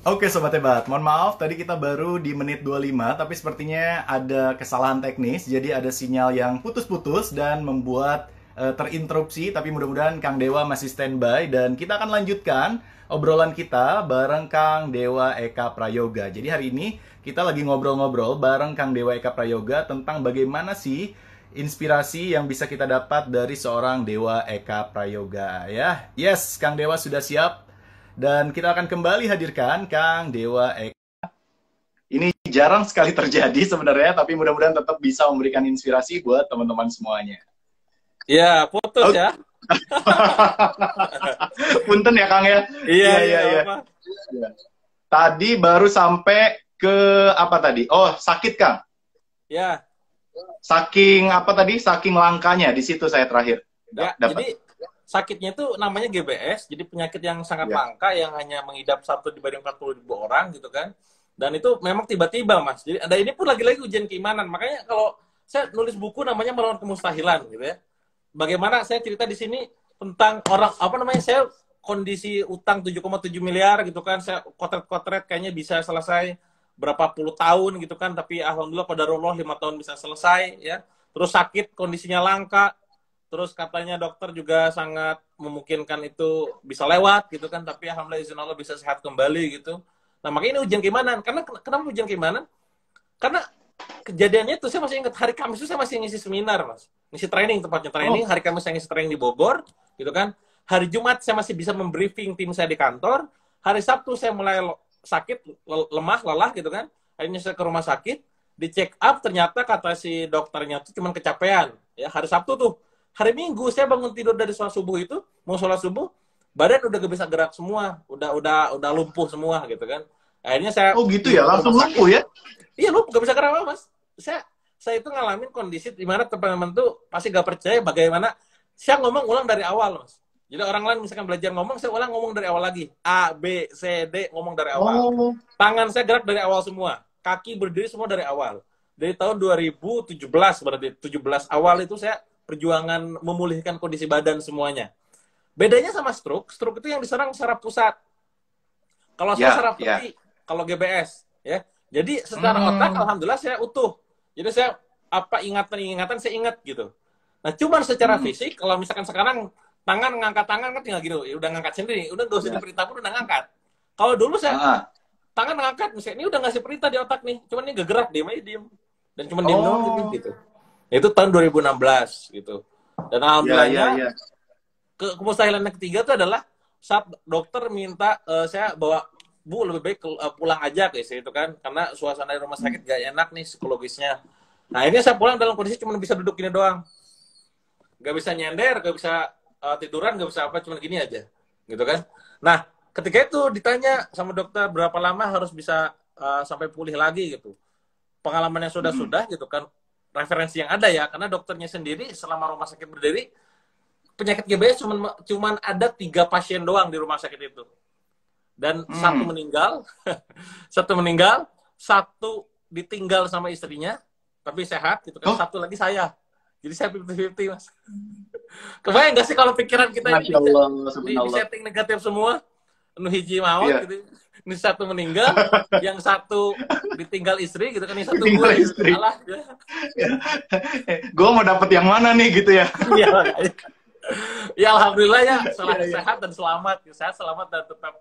Oke Sobat Hebat, mohon maaf tadi kita baru di menit 25, tapi sepertinya ada kesalahan teknis, jadi ada sinyal yang putus-putus dan membuat terinterupsi, tapi mudah-mudahan Kang Dewa masih standby dan kita akan lanjutkan obrolan kita bareng Kang Dewa Eka Prayoga. Jadi hari ini kita lagi ngobrol-ngobrol bareng Kang Dewa Eka Prayoga tentang bagaimana sih inspirasi yang bisa kita dapat dari seorang Dewa Eka Prayoga ya. Yes, Kang Dewa sudah siap. Dan kita akan kembali hadirkan Kang Dewa Eka. Ini jarang sekali terjadi sebenarnya, tapi mudah-mudahan tetap bisa memberikan inspirasi buat teman-teman semuanya. Ya, putus ya. Punten ya Kang ya. Iya. Tadi baru sampai ke apa tadi? Oh, sakit Kang. Ya. Saking apa tadi? Saking langkanya di situ saya terakhir. Ya, jadi sakitnya itu namanya GBS, jadi penyakit yang sangat langka yang hanya mengidap satu dibanding 40.000 orang gitu kan. Dan itu memang tiba-tiba Mas. Jadi ada ini pun lagi-lagi ujian keimanan. Makanya kalau saya nulis buku namanya Melawan Kemustahilan gitu ya. Bagaimana saya cerita di sini tentang orang saya kondisi utang 7,7 miliar gitu kan. Saya kotret-kotret kayaknya bisa selesai berapa puluh tahun gitu kan, tapi alhamdulillah qadarullah 5 tahun bisa selesai ya. Terus sakit, kondisinya langka. Terus katanya dokter juga sangat memungkinkan itu bisa lewat gitu kan, tapi alhamdulillah izin Allah bisa sehat kembali gitu. Nah makanya ini ujian keimanan. Karena kenapa ujian keimanan? Karena kejadiannya itu saya masih ingat hari Kamis itu saya masih ngisi seminar Mas, ngisi training, tepatnya training. Hari Kamis saya ngisi training di Bogor gitu kan. Hari Jumat saya masih bisa membriefing tim saya di kantor. Hari Sabtu saya mulai sakit, lemah, lelah gitu kan. Akhirnya saya ke rumah sakit, di check up ternyata kata si dokternya itu cuma kecapean. Ya hari Sabtu tuh. Hari Minggu saya bangun tidur dari sholat subuh itu, mau sholat subuh, badan udah gak bisa gerak semua, udah lumpuh semua gitu kan. Akhirnya saya gitu ya, langsung lumpuh ya? Iya lumpuh, gak bisa gerak apa Mas. Saya itu ngalamin kondisi di mana teman-teman tuh pasti gak percaya bagaimana saya ngomong ulang dari awal Mas. Jadi orang lain misalkan belajar ngomong, saya ulang ngomong dari awal lagi. A, B, C, D, ngomong dari awal. Tangan saya gerak dari awal semua. Kaki berdiri semua dari awal. Dari tahun 2017 berarti 17 awal itu saya perjuangan memulihkan kondisi badan semuanya. Bedanya sama stroke itu yang diserang secara pusat. Kalau saya secara pergi, kalau GBS, ya. Jadi secara otak, alhamdulillah saya utuh. Jadi saya ingatan saya ingat gitu. Nah, cuman secara fisik, kalau misalkan sekarang ngangkat tangan kan tinggal gitu, ya udah ngangkat sendiri, udah gak usah diperintah pun udah ngangkat. Kalau dulu saya tangan ngangkat, misalnya ini udah ngasih perintah di otak nih, cuman ini gak gerak, diem aja diem. Dan cuman diem doang gitu. Itu tahun 2016 gitu. Dan alhamdulillahnya kemustahilan yang ketiga itu adalah saat dokter minta saya bawa Bu lebih baik pulang aja guys itu kan, karena suasana di rumah sakit gak enak nih psikologisnya. Nah ini saya pulang dalam kondisi cuma bisa duduk gini doang, gak bisa nyender, gak bisa tiduran, gak bisa apa, cuma gini aja gitu kan. Nah ketika itu ditanya sama dokter berapa lama harus bisa sampai pulih lagi gitu, pengalaman yang sudah gitu kan, referensi yang ada ya, karena dokternya sendiri selama rumah sakit berdiri penyakit GBS cuman ada 3 pasien doang di rumah sakit itu, dan satu meninggal, satu ditinggal sama istrinya tapi sehat gitu kan, satu lagi saya, jadi saya 50-50 Mas. Kebayang gak sih kalau pikiran kita ini di setting negatif semua, hiji maut gitu. Ini satu meninggal, yang satu ditinggal istri gitu kan, yang satu gue istri. Gue mau dapet yang mana nih gitu ya? Ya alhamdulillah ya, sehat dan selamat, sehat selamat dan tetap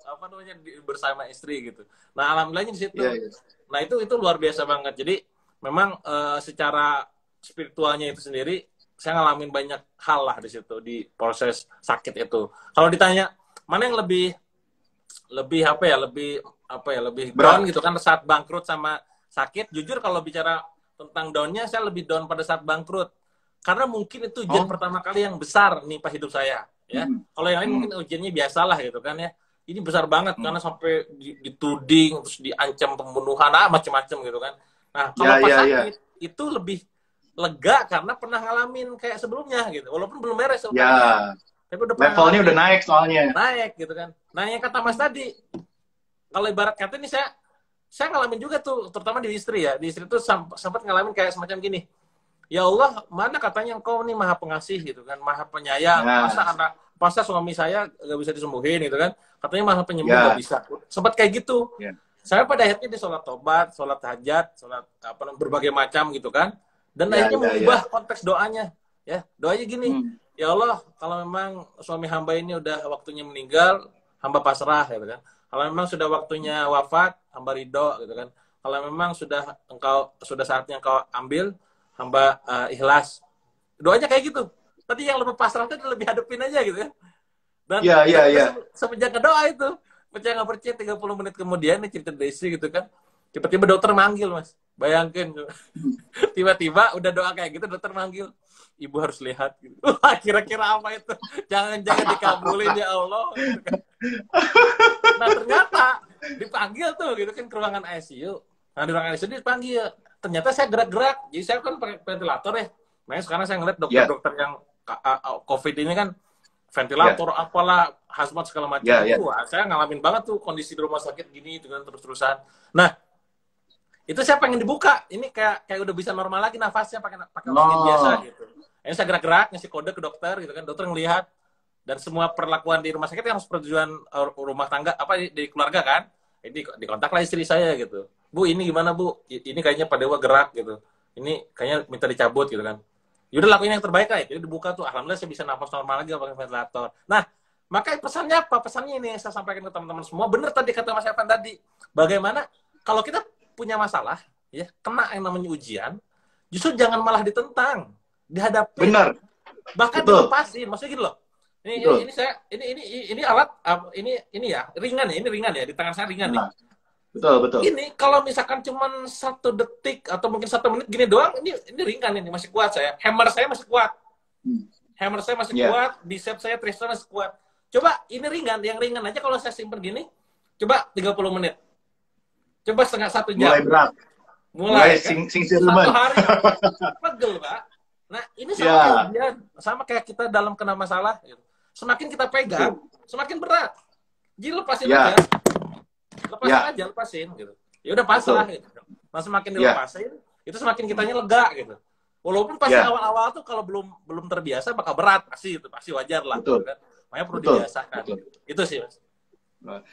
bersama istri gitu. Nah alhamdulillahnya di situ. Nah itu luar biasa banget. Jadi memang secara spiritualnya itu sendiri saya ngalamin banyak hal lah di situ di proses sakit itu. Kalau ditanya mana yang lebih down gitu kan saat bangkrut sama sakit, jujur kalau bicara tentang downnya saya lebih down pada saat bangkrut, karena mungkin itu ujian pertama kali yang besar nih pas hidup saya ya. Kalau yang lain mungkin ujiannya biasalah gitu kan ya, ini besar banget karena sampai dituding terus diancam pembunuhan macam-macam gitu kan. Nah kalau pas sakit itu lebih lega karena pernah ngalamin kayak sebelumnya gitu, walaupun belum beres tapi udah levelnya udah naik soalnya. Naik gitu kan. Nah yang kata Mas tadi, kalau ibarat kata ini saya ngalamin juga tuh, terutama di istri ya. Di istri tuh sempat ngalamin kayak semacam gini. Ya Allah, mana katanya engkau nih maha pengasih gitu kan, maha penyayang. Masa suami saya gak bisa disembuhin gitu kan. Katanya malah penyembuh Ya. nggak bisa. Sempat kayak gitu. Ya. Saya pada akhirnya di sholat tobat, sholat hajat, sholat apa berbagai macam gitu kan. Dan Ya, akhirnya ya, mengubah ya. konteks doanya. Ya, doanya gini. Hmm. Ya Allah, kalau memang suami hamba ini udah waktunya meninggal, hamba pasrah gitu kan. Kalau memang sudah waktunya wafat, hamba ridho gitu kan. Kalau memang sudah saatnya engkau ambil, hamba ikhlas. Doanya kayak gitu. Tadi yang lebih pasrah itu lebih hadapin aja gitu kan. Dan Ya, ya, ya. semenjak ngedoa itu, percaya nggak percaya 30 menit kemudian nih cerita Desi gitu kan. Tiba-tiba dokter manggil, Mas. Bayangkan. Tiba-tiba udah doa kayak gitu, dokter manggil. Ibu harus lihat gitu. Wah, kira-kira apa itu? Jangan-jangan dikabulin ya Allah. Gitu kan. Nah, ternyata dipanggil tuh gitu kan ke ruangan ICU. Nah, di ruangan ICU dipanggil. Ternyata saya gerak-gerak. Jadi saya kan pakai ventilator ya. Makanya sekarang saya ngeliat dokter-dokter yang COVID ini kan ventilator apalah hazmat segala macam. Wah, saya ngalamin banget tuh kondisi di rumah sakit gini dengan terus-terusan. Nah, itu saya pengen dibuka. Ini kayak udah bisa normal lagi nafasnya pakai oksigen biasa gitu. Ini saya gerak-gerak ngasih kode ke dokter gitu kan. Dokter ngelihat dan semua perlakuan di rumah sakit yang harus persetujuan rumah tangga apa di keluarga kan. Ini dikontaklah istri saya gitu. Bu, ini gimana Bu? Ini kayaknya Pak Dewa gerak gitu. Ini kayaknya minta dicabut gitu kan. Yaudah lakuin yang terbaik lah. Jadi dibuka tuh, alhamdulillah saya bisa nafas normal lagi pakai ventilator. Nah, makanya pesannya apa? Pesannya ini yang saya sampaikan ke teman-teman semua. Bener tadi kata Mas Evan tadi. Bagaimana kalau kita punya masalah, ya kena yang namanya ujian, justru jangan malah ditentang, dihadapi. Benar. Bahkan dilepasin. Maksudnya gitu loh. Ini alat ini ya ringan ya, ini ringan ya di tangan saya ringan nih. Betul. Ini kalau misalkan cuman 1 detik atau mungkin 1 menit gini doang, ini ringan ini masih kuat saya. Hammer saya masih kuat. Hammer saya masih kuat, bicep saya tristor masih kuat. Coba ini ringan, yang ringan aja kalau saya simpen gini, coba 30 menit. Coba setengah 1 jam. Mulai berat. Mulai kan? Sing 1 hari. Pegel, Pak. Nah, ini sama kayak kita dalam kena masalah gitu. Semakin kita pegang, semakin berat. Jadi lepasin aja. Lepasin gitu. Ya udah pasrah gitu. Nah, semakin dilepasin, itu semakin kitanya lega gitu. Walaupun pasti awal-awal tuh kalau belum terbiasa bakal berat, pasti wajar lah. Gitu kan? Makanya perlu dibiasakan. Itu sih, Mas.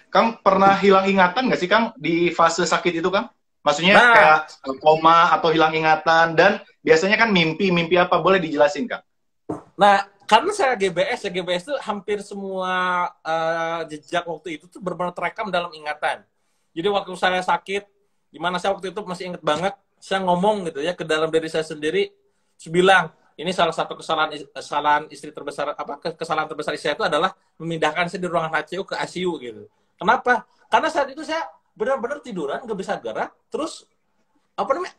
Kang pernah hilang ingatan nggak sih Kang di fase sakit itu Kang? Maksudnya kayak koma atau hilang ingatan dan biasanya kan mimpi apa boleh dijelasin Kang? Nah, karena saya GBS itu hampir semua jejak waktu itu tuh benar-benar terekam dalam ingatan. Jadi waktu saya sakit, gimana saya waktu itu masih inget banget, saya ngomong gitu ya ke dalam diri saya sendiri, saya bilang, ini salah satu kesalahan istri terbesar, kesalahan terbesar istri saya itu adalah memindahkan saya di ruangan HCU ke ICU gitu. Kenapa? Karena saat itu saya benar-benar tiduran, nggak bisa gerak, terus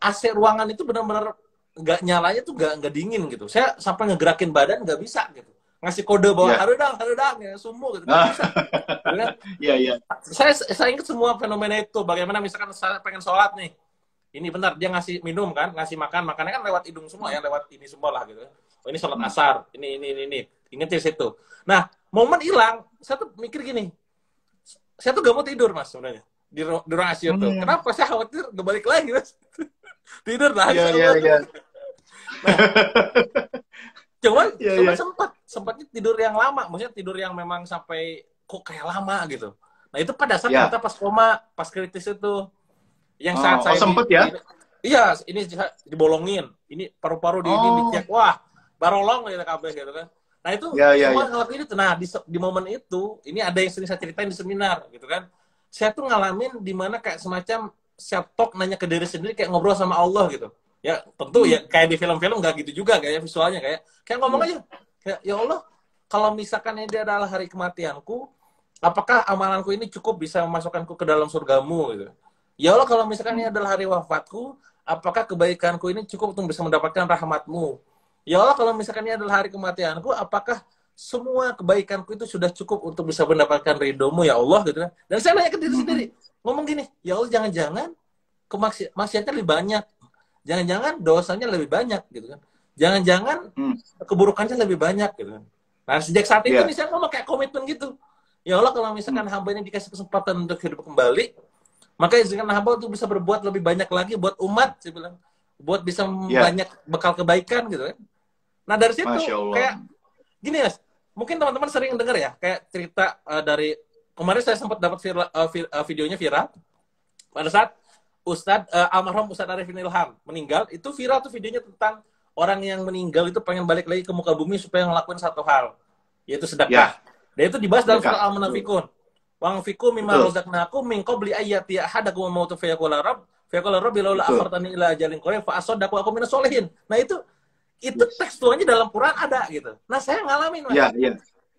AC ruangan itu benar-benar nggak nyalanya tuh nggak dingin gitu. Saya sampai ngegerakin badan nggak bisa gitu. Ngasih kode bahwa harudang ya sumbu gitu. Nggak bisa. Iya. Saya ingat semua fenomena itu. Bagaimana misalkan saya pengen sholat nih. Ini benar dia ngasih minum kan, ngasih makannya kan lewat hidung semua ya, lewat ini semua lah gitu. Oh ini sholat asar, ini. Ingat di situ. Nah momen hilang, saya tuh mikir gini. Saya tuh gak mau tidur Mas sebenarnya di ruang ICU tuh. Kenapa? Saya khawatir gak balik lagi Mas. Tidur lah. Iya. Cuman sempatnya tidur yang lama, maksudnya tidur yang memang sampai kok kayak lama gitu. Nah itu pada saat kita pas koma, pas kritis itu, yang saat saya sempet ya? Iya, ini dibolongin, ini paru-paru ini dicek, wah barolong gitu kabeh gitu kan. Nah itu semua ngelakuin itu. Nah di momen itu, ini ada yang sering saya ceritain di seminar gitu kan. Saya tuh ngalamin di mana kayak semacam self-talk nanya ke diri sendiri kayak ngobrol sama Allah gitu. Ya tentu ya kayak di film-film nggak gitu juga kayak visualnya kayak ngomong aja kayak ya Allah kalau misalkan ini adalah hari kematianku, apakah amalanku ini cukup bisa memasukkanku ke dalam surgamu gitu. Ya Allah kalau misalkan ini adalah hari wafatku, apakah kebaikanku ini cukup untuk bisa mendapatkan rahmatmu. Ya Allah kalau misalkan ini adalah hari kematianku, apakah semua kebaikanku itu sudah cukup untuk bisa mendapatkan ridhomu ya Allah gitu kan. Dan saya nanya ke diri sendiri ngomong gini, ya Allah jangan-jangan kemaksiatannya lebih banyak. Jangan-jangan dosanya lebih banyak gitu kan. Jangan-jangan keburukannya lebih banyak gitu kan. Nah, sejak saat itu nih saya ngomong kayak komitmen gitu. Ya Allah kalau misalkan hamba ini dikasih kesempatan untuk hidup kembali, maka izinkan hamba untuk bisa berbuat lebih banyak lagi buat umat, saya bilang. Buat bisa banyak bekal kebaikan gitu kan. Nah, dari situ kayak gini Mas, mungkin teman-teman sering dengar ya, kayak cerita dari kemarin saya sempat dapat videonya viral pada saat almarhum Ustadz Arifin Ilham meninggal. Itu viral tuh videonya tentang orang yang meninggal itu pengen balik lagi ke muka bumi supaya ngelakuin satu hal, yaitu sedekah. Dan itu dibahas dalam surah Al-Munafikun. Wang fiku mimma razaqnakum min qabli ayyati ahadakum mautu fayaqula rabbi laula akhartani ila ajalin qarib fa asaddaqu wa akun minas sholihin. Nah, itu tekstualnya dalam Quran ada gitu. Nah, saya ngalamin, Mas. Iya, iya.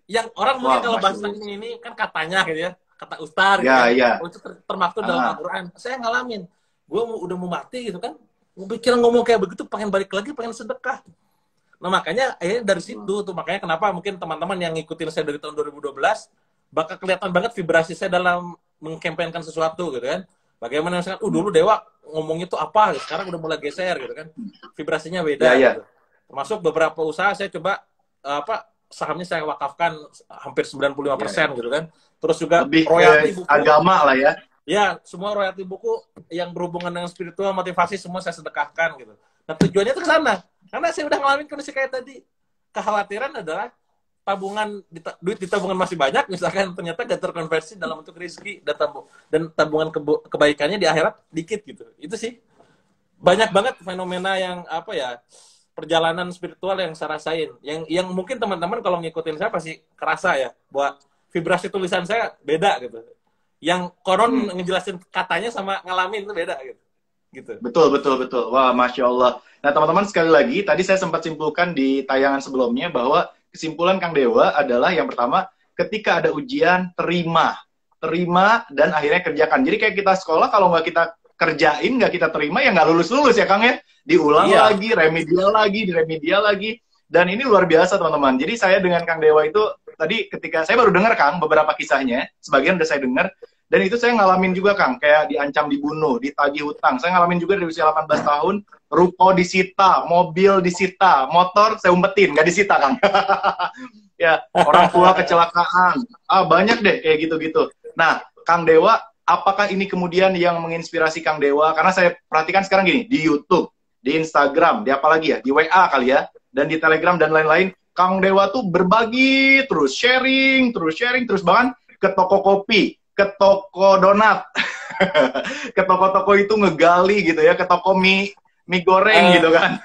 Yang orang mungkin kalau bahasa ini kan katanya gitu ya, kata ustaz gitu. Itu termaktub dalam Al-Quran. Saya ngalamin. Gue udah mau mati gitu kan. Pikiran ngomong kayak begitu, pengen balik lagi, pengen sedekah. Nah, makanya dari situ tuh, makanya kenapa mungkin teman-teman yang ngikutin saya dari tahun 2012 bakal kelihatan banget vibrasi saya dalam mengkampanyekan sesuatu gitu kan. Bagaimana misalkan dulu Dewa ngomongnya tuh apa, sekarang udah mulai geser gitu kan. Vibrasinya beda gitu. Termasuk beberapa usaha saya coba sahamnya saya wakafkan hampir 95% gitu kan. Terus juga lebih royalti buku agama lah ya. Ya, semua royalti buku yang berhubungan dengan spiritual, motivasi semua saya sedekahkan gitu. Nah, tujuannya itu ke sana. Karena saya udah ngalamin kondisi kayak tadi. Kekhawatiran adalah duit di tabungan masih banyak, misalkan ternyata gak terkonversi dalam bentuk rezeki dan tabungan kebaikannya di akhirat dikit gitu. Itu sih banyak banget fenomena yang perjalanan spiritual yang saya rasain. Yang mungkin teman-teman kalau ngikutin saya pasti kerasa ya, bahwa vibrasi tulisan saya beda gitu. Yang koron ngejelasin katanya sama ngalamin itu beda gitu. Betul. Wah, Masya Allah. Nah, teman-teman, sekali lagi, tadi saya sempat simpulkan di tayangan sebelumnya bahwa kesimpulan Kang Dewa adalah yang pertama, ketika ada ujian, terima dan akhirnya kerjakan. Jadi kayak kita sekolah, kalau nggak kita kerjain, nggak kita terima, ya nggak lulus ya Kang ya. Diulang lagi, remedial lagi. Dan ini luar biasa, teman-teman. Jadi saya dengan Kang Dewa itu, tadi ketika saya baru dengar Kang beberapa kisahnya, sebagian udah saya dengar, dan itu saya ngalamin juga Kang, kayak diancam dibunuh, ditagih hutang. Saya ngalamin juga dari usia 18 tahun, ruko disita, mobil disita, motor saya umpetin, nggak disita Kang. Ya, orang tua kecelakaan, banyak deh kayak gitu-gitu. Nah, Kang Dewa, apakah ini kemudian yang menginspirasi Kang Dewa? Karena saya perhatikan sekarang gini, di YouTube, di Instagram, di apa lagi ya, di WA kali ya, dan di Telegram dan lain-lain, Kang Dewa tuh berbagi terus, sharing terus, bahkan ke toko kopi, ke toko donat, ke toko-toko itu ngegali gitu ya, ke toko mie goreng gitu kan.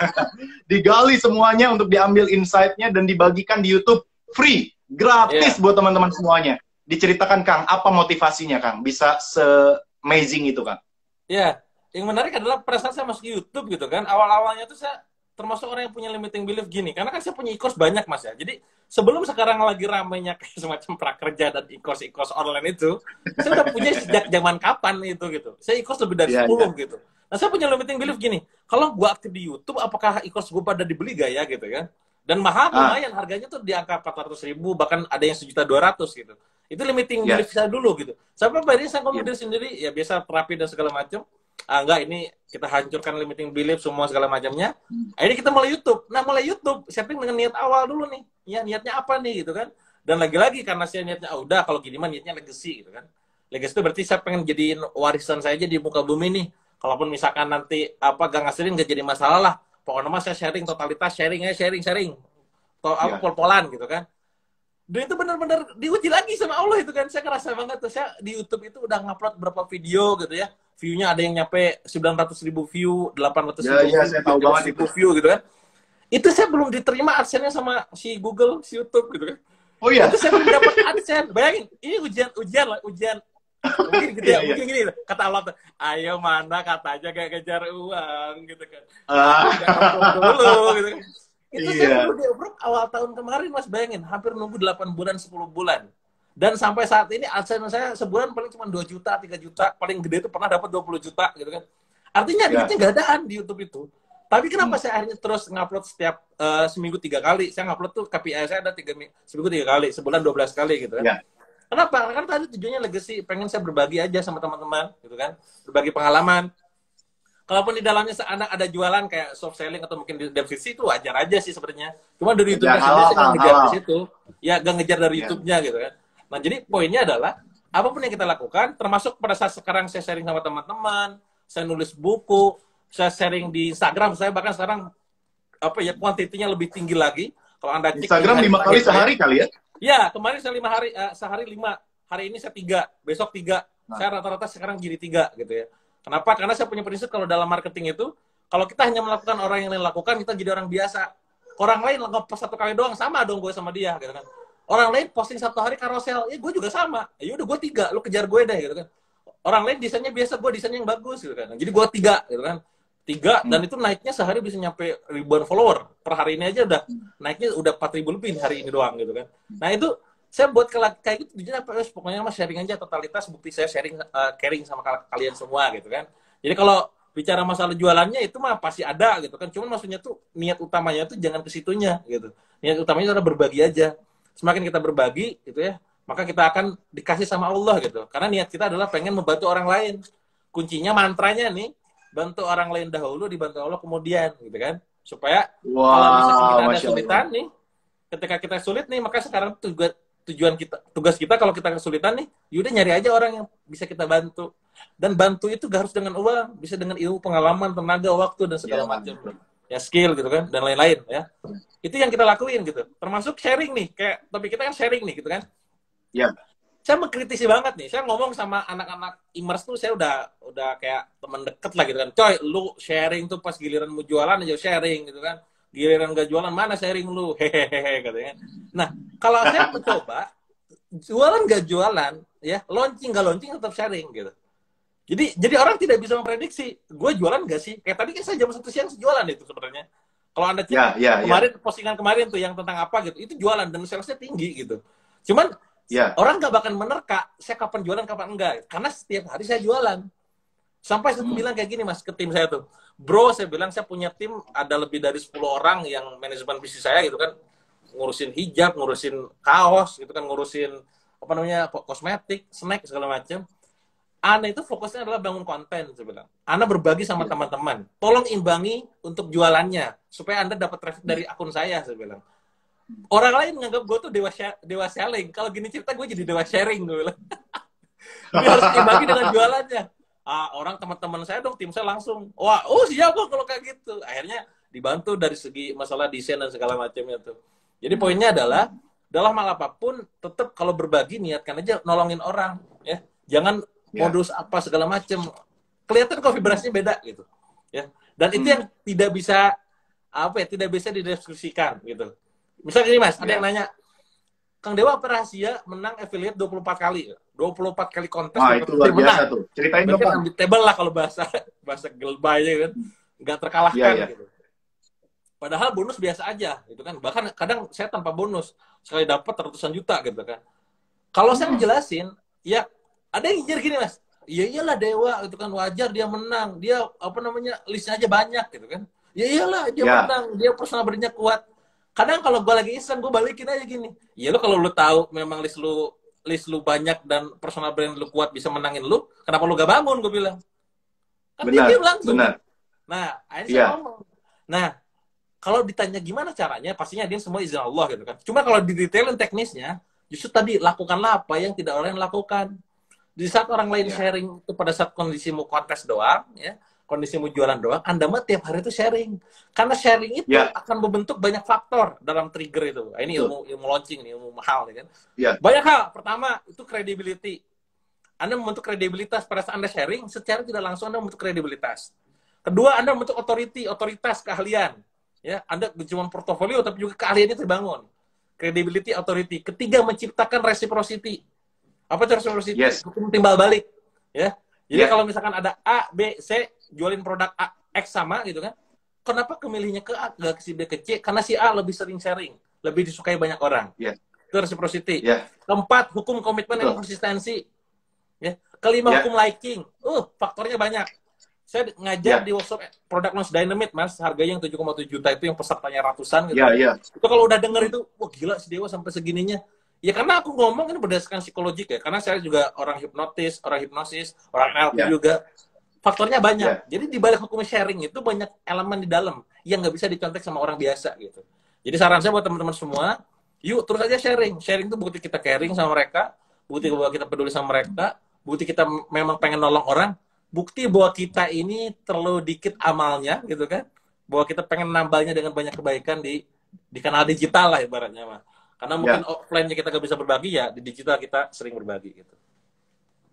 Digali semuanya untuk diambil insight-nya dan dibagikan di YouTube free, gratis buat teman-teman semuanya. Diceritakan Kang, apa motivasinya Kang? Bisa se-amazing itu Kang? Ya, yang menarik adalah pada saat saya masuk YouTube gitu kan, awal-awalnya tuh saya termasuk orang yang punya limiting belief gini, karena kan saya punya e-course banyak Mas ya. Jadi sebelum sekarang lagi ramainya kayak semacam prakerja dan e-course online itu, saya udah punya sejak zaman kapan itu gitu. Saya e-course lebih dari 10 gitu. Nah, saya punya limiting belief gini, kalau gua aktif di YouTube, apakah e-course gua pada dibeli gak ya gitu kan? Dan mahal lumayan, harganya tuh di angka 400.000, bahkan ada yang 1.200.000 gitu. Itu limiting belief saya dulu gitu. Sampai akhirnya saya ngomong diri sendiri, ya biasa terapi dan segala macam. Enggak, ini kita hancurkan limiting belief semua segala macamnya. Akhirnya kita mulai YouTube. Nah, mulai YouTube setting dengan niat awal dulu nih. Ya, niatnya apa nih gitu kan. Dan lagi-lagi karena saya niatnya udah kalau gini mah niatnya legacy gitu kan. Legacy itu berarti saya pengen jadiin warisan saya aja di muka bumi nih. Kalaupun misalkan nanti gak ngasilin gak jadi masalah lah. Pokoknya mah saya sharing totalitas, sharing. Pol-polan gitu kan. Dan itu benar-benar diuji lagi sama Allah itu kan. Saya ngerasa banget tuh, saya di YouTube itu udah ngupload berapa video gitu ya. View-nya ada yang nyampe 900.000 view, 800.000 view gitu kan. Itu saya belum diterima AdSense-nya sama si Google, si YouTube gitu kan. Oh iya? Itu saya belum dapat AdSense. Bayangin, ini ujian. Mungkin gitu ya, mungkin gini kata Allah tuh, ayo mana katanya gak kejar uang gitu kan. Dulu gitu kan. Itu saya perlu diobrol awal tahun kemarin Mas, bayangin, hampir nunggu 8 bulan, 10 bulan. Dan sampai saat ini AdSense saya sebulan paling cuma 2 juta, 3 juta, paling gede itu pernah dapat 20 juta gitu kan. Artinya duitnya gak adaan di YouTube itu. Tapi kenapa saya akhirnya terus ngupload setiap seminggu 3 kali? Saya ngupload tuh KPI saya ada seminggu 3 kali, sebulan 12 kali gitu kan. Kenapa? Karena tadi tujuannya legacy, pengen saya berbagi aja sama teman-teman gitu kan. Berbagi pengalaman. Kalaupun di dalamnya ada jualan kayak soft selling atau mungkin di sisi itu wajar aja sih sebenarnya. Cuma dari YouTube-nya sendiri saya nggak ngejar di situ. Ya, nggak ngejar dari YouTube-nya gitu kan. Nah, jadi poinnya adalah apapun yang kita lakukan, termasuk pada saat sekarang saya sharing sama teman-teman, saya nulis buku, saya sharing di Instagram, saya bahkan sekarang kuantitinya lebih tinggi lagi. Kalau Anda cek Instagram 5 kali sehari kali ya? Ya, kemarin saya 5 hari, sehari 5 hari ini saya 3, besok 3. Saya rata-rata sekarang jadi 3 gitu ya. Kenapa? Karena saya punya prinsip kalau dalam marketing itu, kalau kita hanya melakukan orang yang lain lakukan, kita jadi orang biasa. Orang lain nge-post 1 kali doang, sama dong gue sama dia gitu kan. Orang lain posting 1 hari karosel, ya gue juga sama. Ya udah gue 3, lu kejar gue deh gitu kan. Orang lain desainnya biasa, gue desainnya yang bagus gitu kan. Jadi gue 3 gitu kan. 3 dan itu naiknya sehari bisa nyampe ribuan follower. Per hari ini aja udah naiknya udah 4.000 lebih hari ini doang gitu kan. Nah itu saya buat kayak gitu tujuannya apa? Pokoknya mas sharing aja totalitas, bukti saya sharing caring sama kalian semua gitu kan. Jadi kalau bicara masalah jualannya itu mah pasti ada gitu kan. Cuman maksudnya tuh niat utamanya tuh jangan ke situnya gitu. Niat utamanya adalah berbagi aja. Semakin kita berbagi gitu ya, maka kita akan dikasih sama Allah gitu. Karena niat kita adalah pengen membantu orang lain. Kuncinya mantranya nih, bantu orang lain dahulu, dibantu Allah kemudian, gitu kan? Supaya kalau misalkan kita ada kesulitan nih, ketika kita sulit nih, maka sekarang tugas kita kalau kita kesulitan nih, yaudah nyari aja orang yang bisa kita bantu. Dan bantu itu gak harus dengan uang, bisa dengan ilmu, pengalaman, tenaga, waktu dan segala macam. Ya skill gitu kan, dan lain-lain ya. Itu yang kita lakuin gitu. Termasuk sharing nih, kayak topik kita kan sharing nih gitu kan. Iya. Saya mengkritisi banget nih. Saya ngomong sama anak-anak Imers tuh saya udah kayak teman deket lah gitu kan. Coy, lu sharing tuh pas giliran mau jualan aja sharing gitu kan. Giliran gak jualan mana sharing lu? Hehehe katanya. Nah, kalau saya mencoba jualan gak jualan, ya launching gak launching tetap sharing gitu. Jadi orang tidak bisa memprediksi gue jualan gak sih? Kayak tadi kan saya jam 1 siang jualan itu sebenarnya. Kalau Anda cek kemarin postingan kemarin tuh yang tentang apa gitu, itu jualan dan salesnya tinggi gitu. Cuman orang nggak bakal menerka saya kapan jualan kapan enggak, karena setiap hari saya jualan. Sampai saya bilang kayak gini mas ke tim saya tuh, bro saya bilang saya punya tim ada lebih dari 10 orang yang manajemen bisnis saya gitu kan, ngurusin hijab, ngurusin kaos gitu kan, ngurusin apa namanya kosmetik, snack segala macam. Ana itu fokusnya adalah bangun konten saya bilang. Ana berbagi sama teman-teman, tolong imbangi untuk jualannya supaya Anda dapat traffic dari akun saya bilang. Orang lain nganggap gue tuh dewa selling. Kalau gini cerita gue jadi dewa sharing gue bilang. Dia harus dibagi dengan jualannya. Orang teman-teman saya dong, tim saya langsung, wah, siap kok kalau kayak gitu. Akhirnya dibantu dari segi masalah desain dan segala macamnya tuh. Jadi poinnya adalah dalam hal apapun tetap kalau berbagi niatkan aja nolongin orang ya. Jangan modus apa segala macam. Kelihatan kok vibrasinya beda gitu. Ya. Dan itu yang tidak bisa tidak bisa dideskripsikan gitu. Misalnya gini mas, ada yang nanya, Kang Dewa apa rahasia menang affiliate 24 kali? 24 kali kontes. Wah, itu luar biasa tuh. Ceritain dong, Pak. Unbeatable lah kalau bahasa gelbaynya kan. Nggak terkalahkan gitu. Padahal bonus biasa aja gitu kan. Bahkan kadang saya tanpa bonus. Sekali dapat ratusan juta gitu kan. Kalau saya ngejelasin, ya ada yang nyinyir gini mas. Ya iyalah Dewa itu kan wajar dia menang. Dia listnya aja banyak gitu kan. Ya iyalah dia menang. Dia personal brand-nya kuat. Kadang kalau gue lagi iseng, gue balikin aja gini. Ya lo kalau lo tahu memang list lu banyak dan personal brand lu kuat bisa menangin lu, kenapa lu gak bangun? Gue bilang. Kan dia langsung. Benar. Nah, akhirnya saya ngomong. Nah, kalau ditanya gimana caranya, pastinya dia semua izin Allah gitu kan. Cuma kalau didetailin teknisnya, justru tadi lakukanlah apa yang tidak orang lakukan. Di saat orang lain sharing itu pada saat kondisimu kontes doang, ya. Kondisimu jualan doang, Anda mah tiap hari itu sharing. Karena sharing itu akan membentuk banyak faktor dalam trigger itu. Ini ilmu launching, ilmu mahal. Ya kan? Banyak hal. Pertama, itu credibility. Anda membentuk kredibilitas pada saat Anda sharing, secara tidak langsung Anda membentuk kredibilitas. Kedua, Anda membentuk otoritas, keahlian. Ya, Anda cuma portofolio, tapi juga keahliannya terbangun. Credibility, authority. Ketiga, menciptakan reciprocity. Apa itu reciprocity? Hukum timbal balik. Ya. Jadi kalau misalkan ada A, B, C, jualin produk A, X sama gitu kan, kenapa kemilihnya ke A, nggak ke si B, ke C? Karena si A lebih sering sharing, lebih disukai banyak orang. Itu reciprocity. Keempat, hukum komitmen dan konsistensi. Ya. Kelima, hukum liking. Faktornya banyak. Saya ngajar di workshop produk launch dynamite, mas, harganya yang 7,7 juta itu yang pesertanya ratusan gitu. Itu kalau udah denger itu, wah gila si Dewa sampai segininya. Ya karena aku ngomong ini berdasarkan psikologik ya, karena saya juga orang hipnosis, orang NLP juga. Faktornya banyak. Jadi di balik hukum sharing itu banyak elemen di dalam yang nggak bisa dicontek sama orang biasa gitu. Jadi saran saya buat teman-teman semua, yuk terus aja sharing. Sharing itu bukti kita caring sama mereka, bukti bahwa kita peduli sama mereka, bukti kita memang pengen nolong orang, bukti bahwa kita ini terlalu dikit amalnya gitu kan, bahwa kita pengen nambahnya dengan banyak kebaikan di kanal digital lah ibaratnya mah. Karena mungkin offline-nya kita nggak bisa berbagi, ya di digital kita sering berbagi gitu.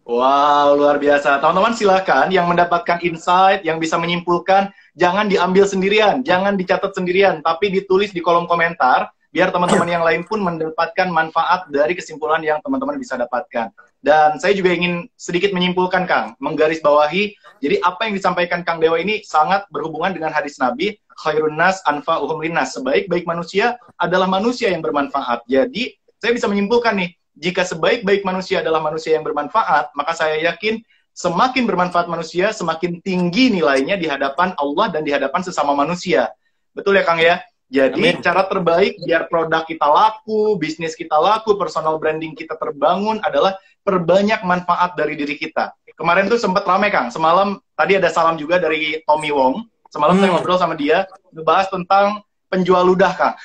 Wow, luar biasa. Teman-teman silakan yang mendapatkan insight, yang bisa menyimpulkan, jangan diambil sendirian, jangan dicatat sendirian, tapi ditulis di kolom komentar, biar teman-teman yang lain pun mendapatkan manfaat dari kesimpulan yang teman-teman bisa dapatkan. Dan saya juga ingin sedikit menyimpulkan, Kang, menggarisbawahi, jadi apa yang disampaikan Kang Dewa ini sangat berhubungan dengan hadis Nabi, khairun nas anfa'uhum linnas. Sebaik-baik manusia adalah manusia yang bermanfaat. Jadi, saya bisa menyimpulkan nih, jika sebaik-baik manusia adalah manusia yang bermanfaat, maka saya yakin semakin bermanfaat manusia, semakin tinggi nilainya di hadapan Allah dan di hadapan sesama manusia. Betul ya, Kang ya? Jadi, cara terbaik biar produk kita laku, bisnis kita laku, personal branding kita terbangun adalah perbanyak manfaat dari diri kita. Kemarin tuh sempat rame, Kang. Semalam, tadi ada salam juga dari Tommy Wong. Semalam saya ngobrol sama dia, ngebahas tentang penjual ludah, Kang.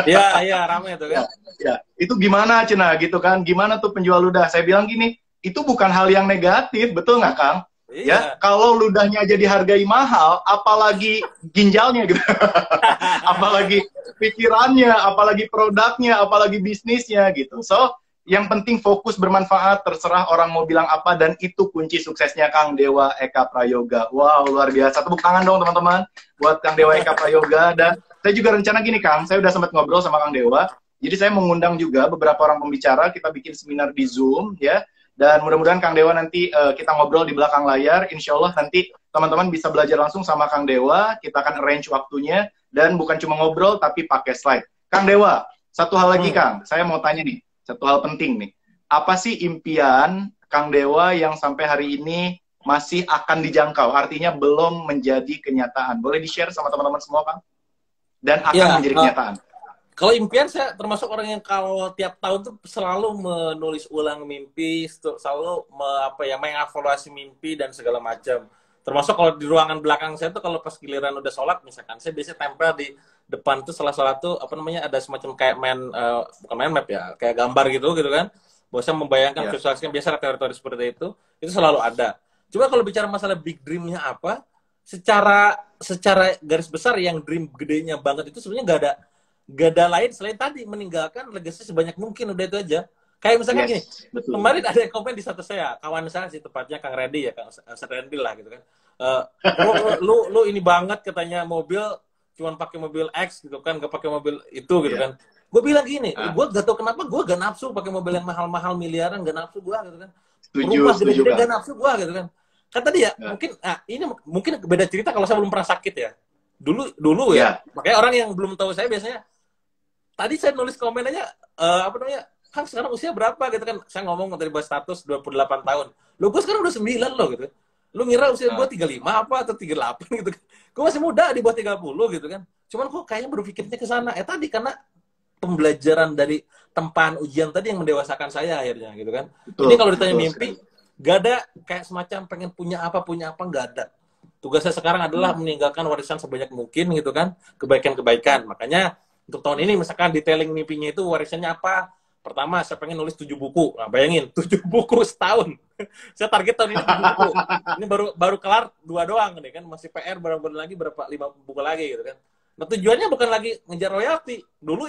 Iya, ramai itu kan. Ya, itu gimana, Cina, gitu kan? Gimana tuh penjual ludah? Saya bilang gini, itu bukan hal yang negatif, betul nggak, Kang? Iya. Ya, kalau ludahnya aja dihargai mahal, apalagi ginjalnya gitu. Apalagi pikirannya, apalagi produknya, apalagi bisnisnya gitu. So, yang penting fokus bermanfaat, terserah orang mau bilang apa, dan itu kunci suksesnya Kang Dewa Eka Prayoga. Wow, luar biasa. Tepuk tangan dong teman-teman buat Kang Dewa Eka Prayoga. Dan saya juga rencana gini, Kang, saya udah sempat ngobrol sama Kang Dewa, jadi saya mengundang juga beberapa orang pembicara, kita bikin seminar di Zoom, ya, dan mudah-mudahan Kang Dewa nanti kita ngobrol di belakang layar, insya Allah nanti teman-teman bisa belajar langsung sama Kang Dewa, kita akan arrange waktunya, dan bukan cuma ngobrol, tapi pakai slide. Kang Dewa, satu hal lagi, Kang, saya mau tanya nih, satu hal penting nih, apa sih impian Kang Dewa yang sampai hari ini masih akan dijangkau, artinya belum menjadi kenyataan? Boleh di-share sama teman-teman semua, Kang? Dan akan menjadi kenyataan. Kalau impian, saya termasuk orang yang kalau tiap tahun tuh selalu menulis ulang mimpi, selalu mengevaluasi mimpi dan segala macam. Termasuk kalau di ruangan belakang saya tuh kalau pas giliran udah sholat misalkan, saya biasanya tempel di depan tuh salah satu ada semacam kayak bukan mind map ya, kayak gambar gitu kan. Bahwa membayangkan visualisasikan biasa teori-teori seperti itu selalu ada. Coba kalau bicara masalah big dream-nya apa, secara garis besar yang dream gedenya banget itu sebenarnya gak ada lain selain tadi meninggalkan legacy sebanyak mungkin, udah itu aja. Kayak misalkan gini, betul. Kemarin ada yang komen di status saya, kawan saya sih tepatnya Kang Reddy ya, Kang Reddy lah gitu kan. Lu ini banget katanya mobil cuman pakai mobil X gitu kan, gak pakai mobil itu gitu kan. Gue bilang gini, gue gak tau kenapa gue gak nafsu pakai mobil yang mahal-mahal miliaran, gak nafsu gue gitu kan. Rumah gede-gede gak nafsu gue gitu kan. Kata dia, mungkin beda cerita kalau saya belum pernah sakit ya. Dulu ya. Makanya orang yang belum tahu saya biasanya, tadi saya nulis komen aja, Kang sekarang usia berapa gitu kan. Saya ngomong dari bahas status 28 tahun. Lu gue sekarang udah 9 loh gitu. Lu ngira usia gue 35 apa atau 38 gitu kan. Gue masih muda di bawah 30 gitu kan. Cuman kok kayaknya berpikirnya ke sana. Tadi karena pembelajaran dari tempaan ujian tadi yang mendewasakan saya akhirnya gitu kan. Ini kalau ditanya mimpi, gak ada kayak semacam pengen punya apa, nggak ada. Tugas saya sekarang adalah meninggalkan warisan sebanyak mungkin gitu kan, kebaikan-kebaikan. Makanya untuk tahun ini misalkan detailing mimpinya itu warisannya apa? Pertama, saya pengen nulis 7 buku. Nah, bayangin, 7 buku setahun. Saya target tahun ini 7 buku. Ini baru kelar 2 doang nih kan, masih PR berapa lagi, 5 buku lagi gitu kan. Nah, tujuannya bukan lagi ngejar royalti. Dulu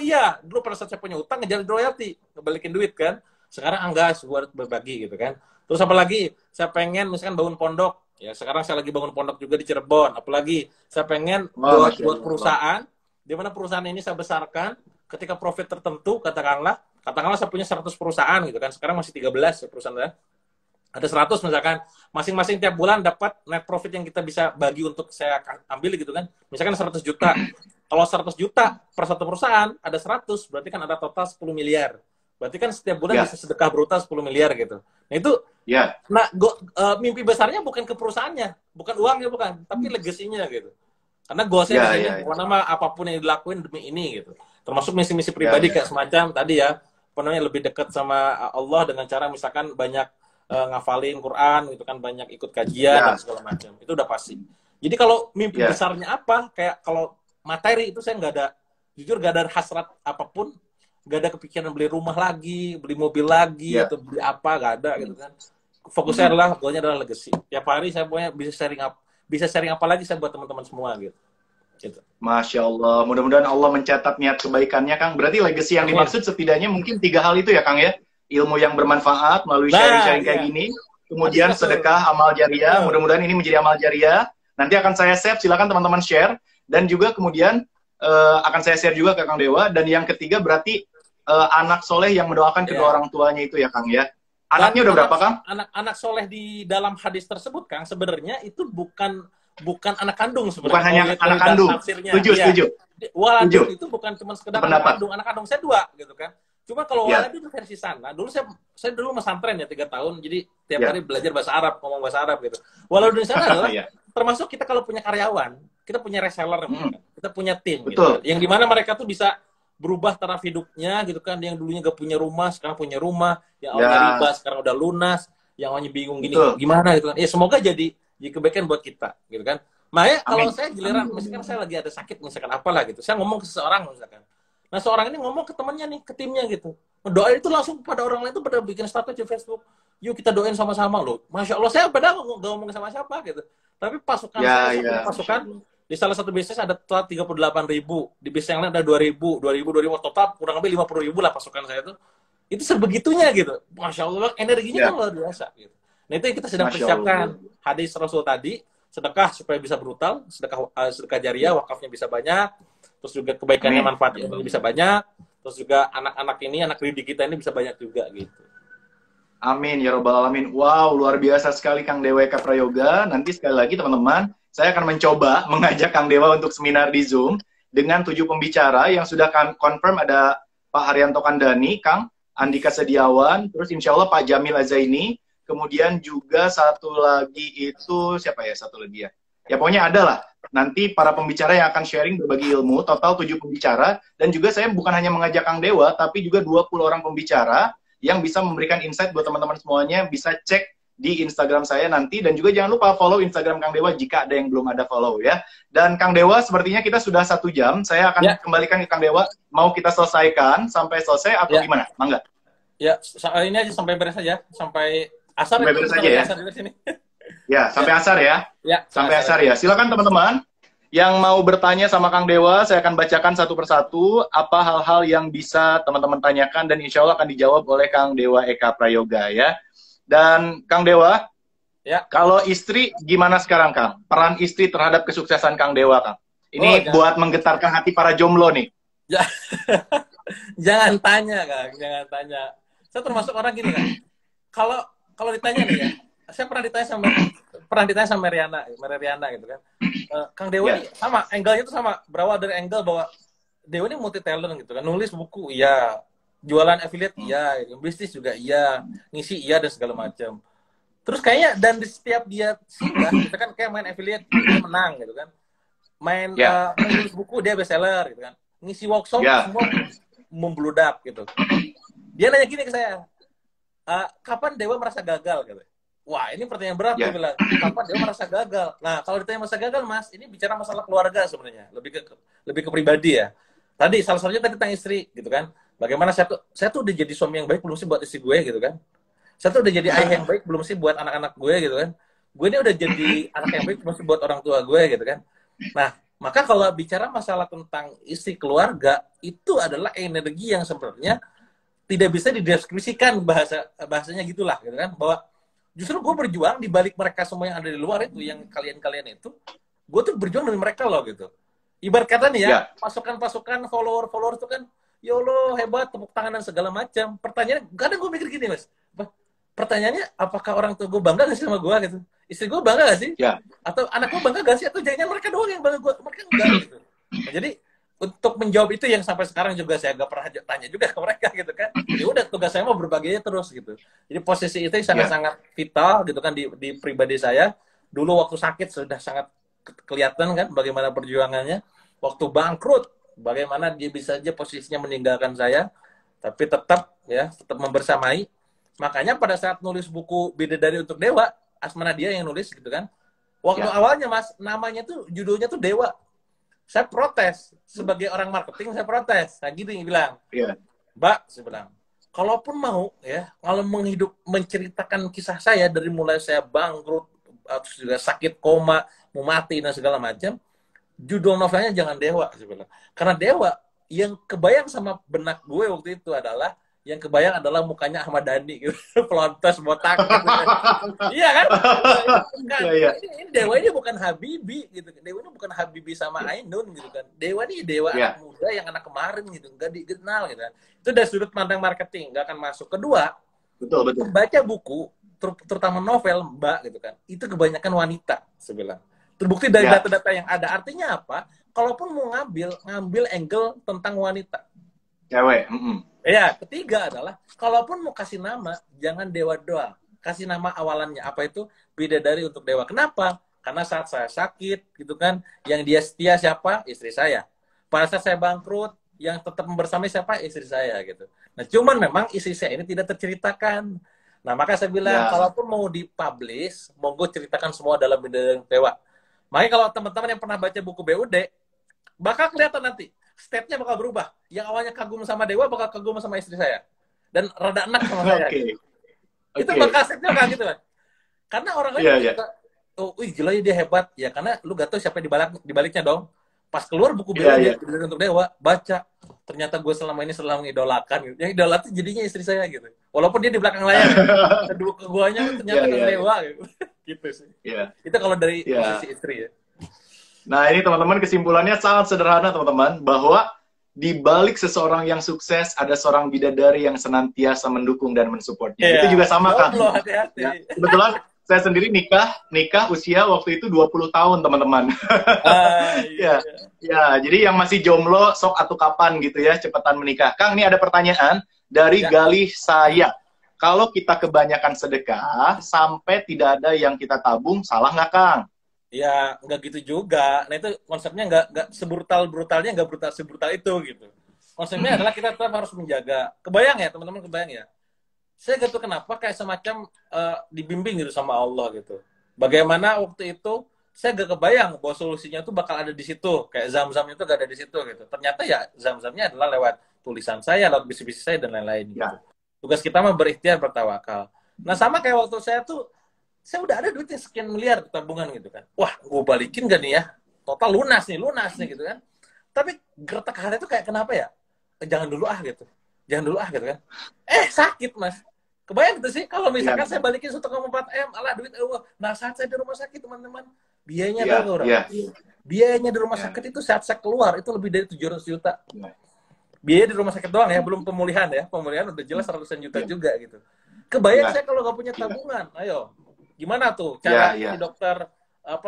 pada saat saya punya utang ngejar royalti, ngebalikin duit kan. Sekarang enggak, buat berbagi gitu kan. Terus apalagi, saya pengen misalkan bangun pondok. Ya, sekarang saya lagi bangun pondok juga di Cirebon. Apalagi, saya pengen buat perusahaan, di mana perusahaan ini saya besarkan, ketika profit tertentu, katakanlah saya punya 100 perusahaan gitu kan. Sekarang masih 13 ya perusahaan saya. Ada 100 misalkan, masing-masing tiap bulan dapat net profit yang kita bisa bagi untuk saya ambil gitu kan. Misalkan 100 juta. Kalau 100 juta per satu perusahaan, ada 100, berarti kan ada total 10 miliar. Berarti kan setiap bulan bisa sedekah brutal 10 miliar gitu. Nah itu, mimpi besarnya bukan ke perusahaannya, bukan uangnya, bukan, tapi legasinya gitu. Karena goalsnya di sini, nama apapun yang dilakuin demi ini gitu. Termasuk misi-misi pribadi kayak semacam tadi ya, lebih dekat sama Allah dengan cara misalkan banyak ngafalin Quran gitu kan, banyak ikut kajian dan segala macam. Itu udah pasti. Jadi kalau mimpi besarnya apa, kayak kalau materi itu saya jujur nggak ada hasrat apapun, nggak ada kepikiran beli rumah lagi, beli mobil lagi, atau beli apa, nggak ada gitu kan. Fokusnya adalah, goalnya adalah legacy. Tiap hari saya punya bisa sharing apa lagi saya buat teman-teman semua gitu. Gitu. Masya Allah, mudah-mudahan Allah mencatat niat kebaikannya, Kang. Berarti legacy yang Amin. dimaksud setidaknya mungkin 3 hal itu ya, Kang ya? Ilmu yang bermanfaat melalui sharing-sharing kayak iya. gini, kemudian Hadis Rasul. sedekah, amal jariah. Betul. Mudah-mudahan ini menjadi amal jariah. Nanti akan saya save, silakan teman-teman share. Dan juga kemudian akan saya share juga ke Kang Dewa. Dan yang ketiga berarti anak soleh yang mendoakan kedua orang tuanya itu ya, Kang ya. Anaknya udah berapa, Kang? Anak soleh di dalam hadis tersebut, Kang, sebenarnya itu bukan anak kandung sebenarnya. Bukan hanya anak kandung. Setuju. Waladun itu bukan cuma sekedar Pendapat. anak kandung saya 2 gitu kan. Cuma kalau waladun itu versi sana. Dulu saya dulu pesantren ya 3 tahun, jadi tiap hari belajar bahasa Arab, ngomong bahasa Arab gitu. Waladun di sana adalah termasuk kita kalau punya karyawan, kita punya reseller, kita punya tim gitu. Yang dimana mereka tuh bisa berubah taraf hidupnya gitu kan. Yang dulunya gak punya rumah, sekarang punya rumah. Yang awalnya riba, sekarang udah lunas. Yang awalnya bingung gini, gimana gitu kan. Ya semoga jadi kebaikan buat kita gitu kan. Makanya kalau saya giliran, misalkan saya lagi ada sakit, misalkan apalah gitu. Saya ngomong ke seseorang misalkan. Nah seorang ini ngomong ke temannya nih, ke timnya gitu. Doa itu langsung pada orang lain tuh pada bikin status di Facebook. Yuk kita doain sama-sama loh. Masya Allah, saya padahal nggak ngomong sama siapa gitu. Tapi pasukan saya pasukan di salah satu bisnis ada total 38.000. Di bisnis yang lain ada 2.000, total kurang lebih 50.000 lah pasukan saya tuh. Itu sebegitunya gitu. Masya Allah, energinya kan luar biasa gitu. Nah itu yang kita sedang persiapkan. Hadis Rasul tadi, sedekah supaya bisa brutal, sedekah jariah, wakafnya bisa banyak, terus juga kebaikannya, manfaatnya bisa banyak, terus juga anak-anak ini, anak didik kita ini bisa banyak juga gitu. Amin ya robbal alamin. Wow, luar biasa sekali Kang Dewa Eka Prayoga. Nanti sekali lagi teman-teman, saya akan mencoba mengajak Kang Dewa untuk seminar di Zoom dengan 7 pembicara yang sudah confirm. Ada Pak Haryanto Kandani, Kang Andika Sediawan, terus insya Allah Pak Jamil Azaini, kemudian juga satu lagi itu siapa ya, satu lagi ya? Ya pokoknya ada lah. Nanti para pembicara yang akan sharing berbagi ilmu, total 7 pembicara. Dan juga saya bukan hanya mengajak Kang Dewa, tapi juga 20 orang pembicara yang bisa memberikan insight buat teman-teman semuanya. Bisa cek di Instagram saya nanti. Dan juga jangan lupa follow Instagram Kang Dewa jika ada yang belum ada follow ya. Dan Kang Dewa, sepertinya kita sudah 1 jam. Saya akan kembalikan ke Kang Dewa. Mau kita selesaikan sampai selesai atau gimana? Mangga. Ya, ini aja sampai beres aja. Sampai asar. Sampai beres aja ya. Ya, sampai asar ya. Sampai asar ya. Silakan teman-teman yang mau bertanya sama Kang Dewa, saya akan bacakan satu persatu apa hal-hal yang bisa teman-teman tanyakan dan insya Allah akan dijawab oleh Kang Dewa Eka Prayoga ya. Dan Kang Dewa, kalau istri gimana sekarang Kang? Peran istri terhadap kesuksesan Kang Dewa Kang? Ini buat menggetarkan hati para jomblo nih. Jangan tanya Kang, jangan tanya. Saya termasuk orang gini kan. Kalau ditanya nih ya, saya pernah ditanya sama Mariana gitu kan. Kang Dewa ini sama, angle-nya tuh sama, berawal dari angle bahwa Dewa ini multi talent gitu kan. Nulis buku iya, jualan affiliate iya, bisnis juga iya, ngisi iya dan segala macam. Terus kayaknya dan di setiap dia singgah, gitu kan, kayak main affiliate dia menang gitu kan. Main nulis buku dia bestseller gitu kan. Ngisi workshop semua membludak gitu. Dia nanya gini ke saya, kapan Dewa merasa gagal gitu. Wah, ini pertanyaan berat, dia bilang. Kapan Dewa merasa gagal? Nah, kalau ditanya merasa gagal, Mas, ini bicara masalah keluarga sebenarnya, lebih ke pribadi ya. Tadi salah satunya tadi tentang istri, gitu kan. Bagaimana saya tuh udah jadi suami yang baik belum sih buat istri gue, gitu kan. Saya tuh udah jadi ayah yang baik belum sih buat anak-anak gue, gitu kan. Gue ini udah jadi anak yang baik belum sih buat orang tua gue, gitu kan. Nah, maka kalau bicara masalah tentang istri keluarga, itu adalah energi yang sebenarnya tidak bisa dideskripsikan bahasanya gitulah, gitu kan. Bahwa justru gue berjuang di balik mereka semua yang ada di luar itu, yang kalian-kalian itu, gue tuh berjuang dari mereka loh gitu. Ibarat kata nih ya, pasukan-pasukan follower itu kan, ya Allah hebat, tepuk tangan dan segala macam. Pertanyaannya, kadang gue mikir gini Mas, pertanyaannya apakah orang tua gue bangga gak sih sama gue gitu? Istri gue bangga gak sih? Atau anak gue bangga gak sih? Atau jangan mereka doang yang bangga gue? Mereka enggak gitu. Nah, jadi untuk menjawab itu yang sampai sekarang juga saya agak pernah tanya juga ke mereka gitu kan. Ya udah, tugas saya mau berbagi terus gitu. Jadi posisi itu sangat-sangat vital gitu kan di pribadi saya. Dulu waktu sakit sudah sangat kelihatan kan bagaimana perjuangannya. Waktu bangkrut, bagaimana dia bisa aja posisinya meninggalkan saya, tapi tetap membersamai. Makanya pada saat nulis buku Bidadari untuk Dewa, Asmana dia yang nulis gitu kan. Waktu awalnya Mas, namanya tuh judulnya tuh Dewa. Saya protes sebagai orang marketing, saya protes. Nah gitu yang bilang, Mbak, saya bilang, kalaupun mau kalau menceritakan kisah saya dari mulai saya bangkrut, terus juga sakit koma, mau mati dan segala macam, judul novelnya jangan Dewa sebenarnya. Karena Dewa yang kebayang sama benak gue waktu itu adalah yang kebayang adalah mukanya Ahmad Dhani gitu. Pelontos botak gitu. Iya kan? Kan Iya. ini Dewa ini bukan Habibie gitu. Dewa ini bukan Habibie sama Ainun gitu kan. Dewa ini Dewa anak muda yang anak kemarin gitu, nggak dikenal gitu kan. Itu dari sudut pandang marketing, nggak akan masuk. Kedua, betul. Baca buku terutama novel Mbak gitu kan, itu kebanyakan wanita sebenarnya. Terbukti dari data-data yang ada. Artinya apa? Kalaupun mau ngambil angle tentang wanita. Cewek. Ya, ketiga adalah kalaupun mau kasih nama, jangan Dewa doang. Kasih nama awalannya. Apa itu? Bidadari untuk Dewa. Kenapa? Karena saat saya sakit, gitu kan, yang dia setia siapa? Istri saya. Pada saat saya bangkrut, yang tetap membersamai siapa? Istri saya, gitu. Nah, cuman memang istri saya ini tidak terceritakan. Nah, maka saya bilang, kalaupun mau dipublish, monggo ceritakan semua dalam Bidadari untuk Dewa. Makanya kalau teman-teman yang pernah baca buku BUD, bakal kelihatan nanti. Step-nya bakal berubah. Yang awalnya kagum sama Dewa, bakal kagum sama istri saya. Dan rada enak sama saya. Itu bakal step-nya kayak gitu kan. Karena orang lain juga, oh, wih gila dia hebat. Ya karena lu gak tahu siapa dibaliknya dong. Pas keluar buku BUD untuk Dewa, baca. Ternyata gue selama ini selalu mengidolakan. Gitu. Yang idola itu jadinya istri saya gitu. Walaupun dia di belakang layar. Kedua keguanya ternyata Dewa gitu. Gitu sih. Itu kalau dari posisi istri ya. Nah, ini teman-teman kesimpulannya sangat sederhana, teman-teman, bahwa di balik seseorang yang sukses ada seorang bidadari yang senantiasa mendukung dan mensupportnya. Itu juga sama kan? Hati-hati. Kebetulan saya sendiri nikah usia waktu itu 20 tahun, teman-teman. Jadi yang masih jomblo sok atuh kapan gitu ya, cepetan menikah. Kang, ini ada pertanyaan dari Galih saya. Kalau kita kebanyakan sedekah sampai tidak ada yang kita tabung, salah nggak, Kang? Ya, nggak gitu juga. Nah, itu konsepnya nggak sebrutalnya nggak sebrutal itu, gitu. Konsepnya adalah kita tetap harus menjaga. Kebayang ya, teman-teman, kebayang ya? Saya gak tahu kenapa, kayak semacam dibimbing gitu sama Allah, gitu. Bagaimana waktu itu, saya gak kebayang bahwa solusinya itu bakal ada di situ. Kayak Zam-Zam itu gak ada di situ, gitu. Ternyata ya, Zam-Zamnya adalah lewat tulisan saya, lewat bisnis-bisnis saya, dan lain-lain, gitu. Tugas kita mah berikhtiar, bertawakal. Nah, sama kayak waktu saya udah ada duitnya sekian miliar tabungan gitu kan. Wah, gue balikin gak nih ya? Total lunas nih gitu kan. Tapi gertak hati itu kayak kenapa ya? Jangan dulu gitu. Jangan dulu gitu kan. Sakit, Mas. Kebayang gitu sih, kalau misalkan saya balikin 1,4 M, alah duit Allah. Nah, saat saya di rumah sakit, teman-teman, biayanya biayanya di rumah sakit itu saat saya keluar, itu lebih dari 700 juta. Biaya di rumah sakit doang ya, belum pemulihan ya. Pemulihan udah jelas ratusan juta juga gitu. Kebayang saya kalau nggak punya tabungan, ayo. Gimana tuh cara si dokter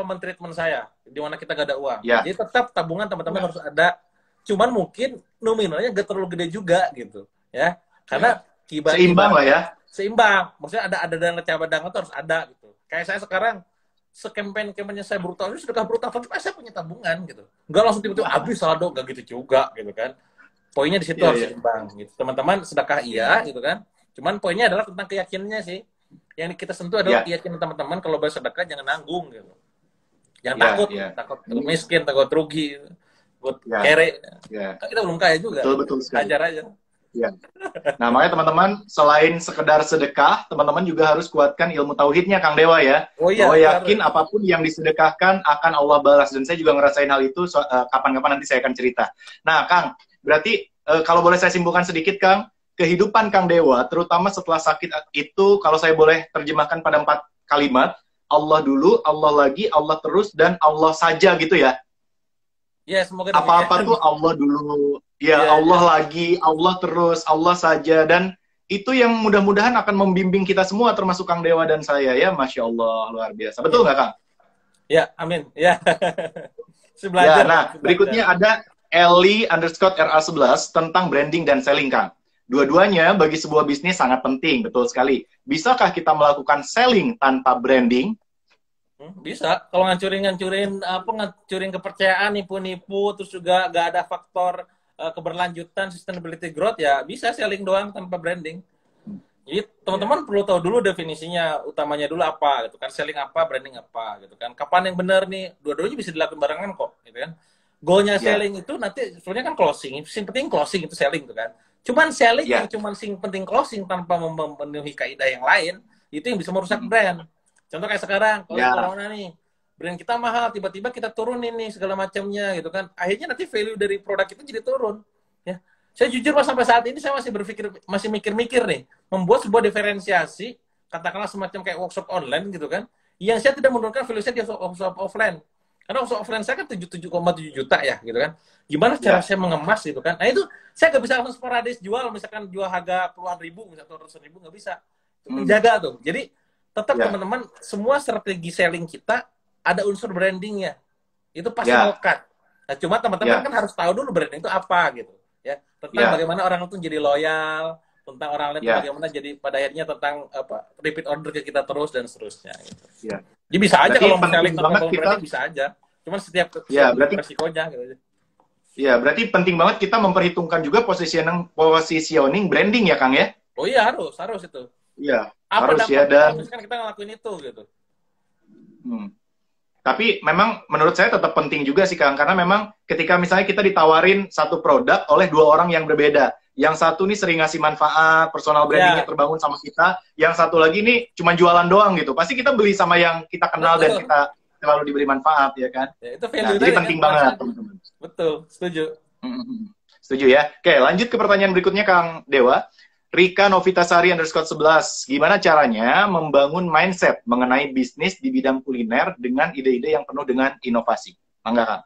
mentreatment saya di mana kita gak ada uang. Jadi tetap tabungan teman-teman harus ada. Cuman mungkin nominalnya gak terlalu gede juga gitu, ya. Karena seimbang lah ya. Seimbang. Maksudnya ada dana cadangan itu harus ada gitu. Kayak saya sekarang sekempen-kempennya saya brutal, ini sedekah brutal, tapi saya punya tabungan gitu. Enggak langsung tiba-tiba habis saldo, gak gitu juga gitu kan. Poinnya di situ harus seimbang gitu. Teman-teman sedekah gitu kan. Cuman poinnya adalah tentang keyakinannya sih. Yang kita sentuh adalah keyakinan teman-teman kalau bersedekah jangan nanggung gitu. Jangan takut miskin, takut rugi, takut kere. Kan kita belum kaya juga. Betul sekali. Ajar aja. Nah, makanya teman-teman selain sekedar sedekah, teman-teman juga harus kuatkan ilmu tauhidnya, Kang Dewa ya. Bahwa yakin apapun yang disedekahkan akan Allah balas. Dan saya juga ngerasain hal itu kapan-kapan nanti saya akan cerita. Nah, Kang, berarti kalau boleh saya simpulkan sedikit, Kang, kehidupan Kang Dewa, terutama setelah sakit itu, kalau saya boleh terjemahkan pada 4 kalimat, Allah dulu, Allah lagi, Allah terus, dan Allah saja gitu ya. Ya, semoga apa-apa tuh Allah dulu, Allah lagi, Allah terus, Allah saja, dan itu yang mudah-mudahan akan membimbing kita semua, termasuk Kang Dewa dan saya ya, Masya Allah, luar biasa. Betul nggak, Kang? Ya, amin. Ya. Berikutnya ada Eli_RA11 tentang branding dan selling, Kang. Dua-duanya bagi sebuah bisnis sangat penting, betul sekali. Bisakah kita melakukan selling tanpa branding? Bisa. Kalau ngancurin kepercayaan, nipu-nipu, terus juga gak ada faktor keberlanjutan, sustainability growth, ya bisa selling doang tanpa branding. Jadi teman-teman perlu tahu dulu definisinya, utamanya dulu apa, gitu kan. Selling apa, branding apa, gitu kan. Kapan yang benar nih? Dua-duanya bisa dilakukan barengan kok, gitu kan. Goalnya selling itu nanti sebenarnya kan closing. Yang penting closing itu selling, gitu kan. Cuman selling yang cuman penting closing tanpa memenuhi kaidah yang lain, itu yang bisa merusak brand. Contoh kayak sekarang, kalau corona nih, brand kita mahal, tiba-tiba kita turunin nih segala macamnya gitu kan. Akhirnya nanti value dari produk kita jadi turun. Ya, saya jujur Mas sampai saat ini saya masih mikir-mikir nih, membuat sebuah diferensiasi, katakanlah semacam kayak workshop online gitu kan, yang saya tidak menurunkan value saya di workshop offline. Karena workshop offline saya kan 7,7 juta ya gitu kan. Gimana cara saya mengemas gitu kan? Nah itu saya nggak bisa langsung sporadis jual, misalkan jual harga puluhan ribu, misalkan ratusan ribu, nggak bisa. Menjaga tuh. Jadi tetap teman-teman, semua strategi selling kita ada unsur brandingnya, itu pasti melekat. Nah, cuma teman-teman kan harus tahu dulu branding itu apa gitu, ya. Tentang bagaimana orang itu jadi loyal, tentang orang lain bagaimana jadi pada akhirnya tentang apa repeat order ke kita terus dan seterusnya. Gitu. Jadi bisa aja kalau mau selling tanpa branding bisa aja. Cuma setiap berarti resikonya gitu. Ya, berarti penting banget kita memperhitungkan juga positioning branding ya, Kang ya? Oh iya harus itu. Iya, apa harus ya dan misalkan kita ngelakuin itu gitu. Tapi memang menurut saya tetap penting juga sih Kang, karena memang ketika misalnya kita ditawarin satu produk oleh dua orang yang berbeda, yang satu nih sering ngasih manfaat, personal brandingnya terbangun sama kita, yang satu lagi nih cuma jualan doang gitu, pasti kita beli sama yang kita kenal dan kita selalu diberi manfaat ya kan. Ya, itu value jadi penting banget teman-teman. Betul, setuju. Setuju ya. Oke, lanjut ke pertanyaan berikutnya Kang Dewa. Rika Novitasari _11. Gimana caranya membangun mindset mengenai bisnis di bidang kuliner dengan ide-ide yang penuh dengan inovasi? Mangga, Kang.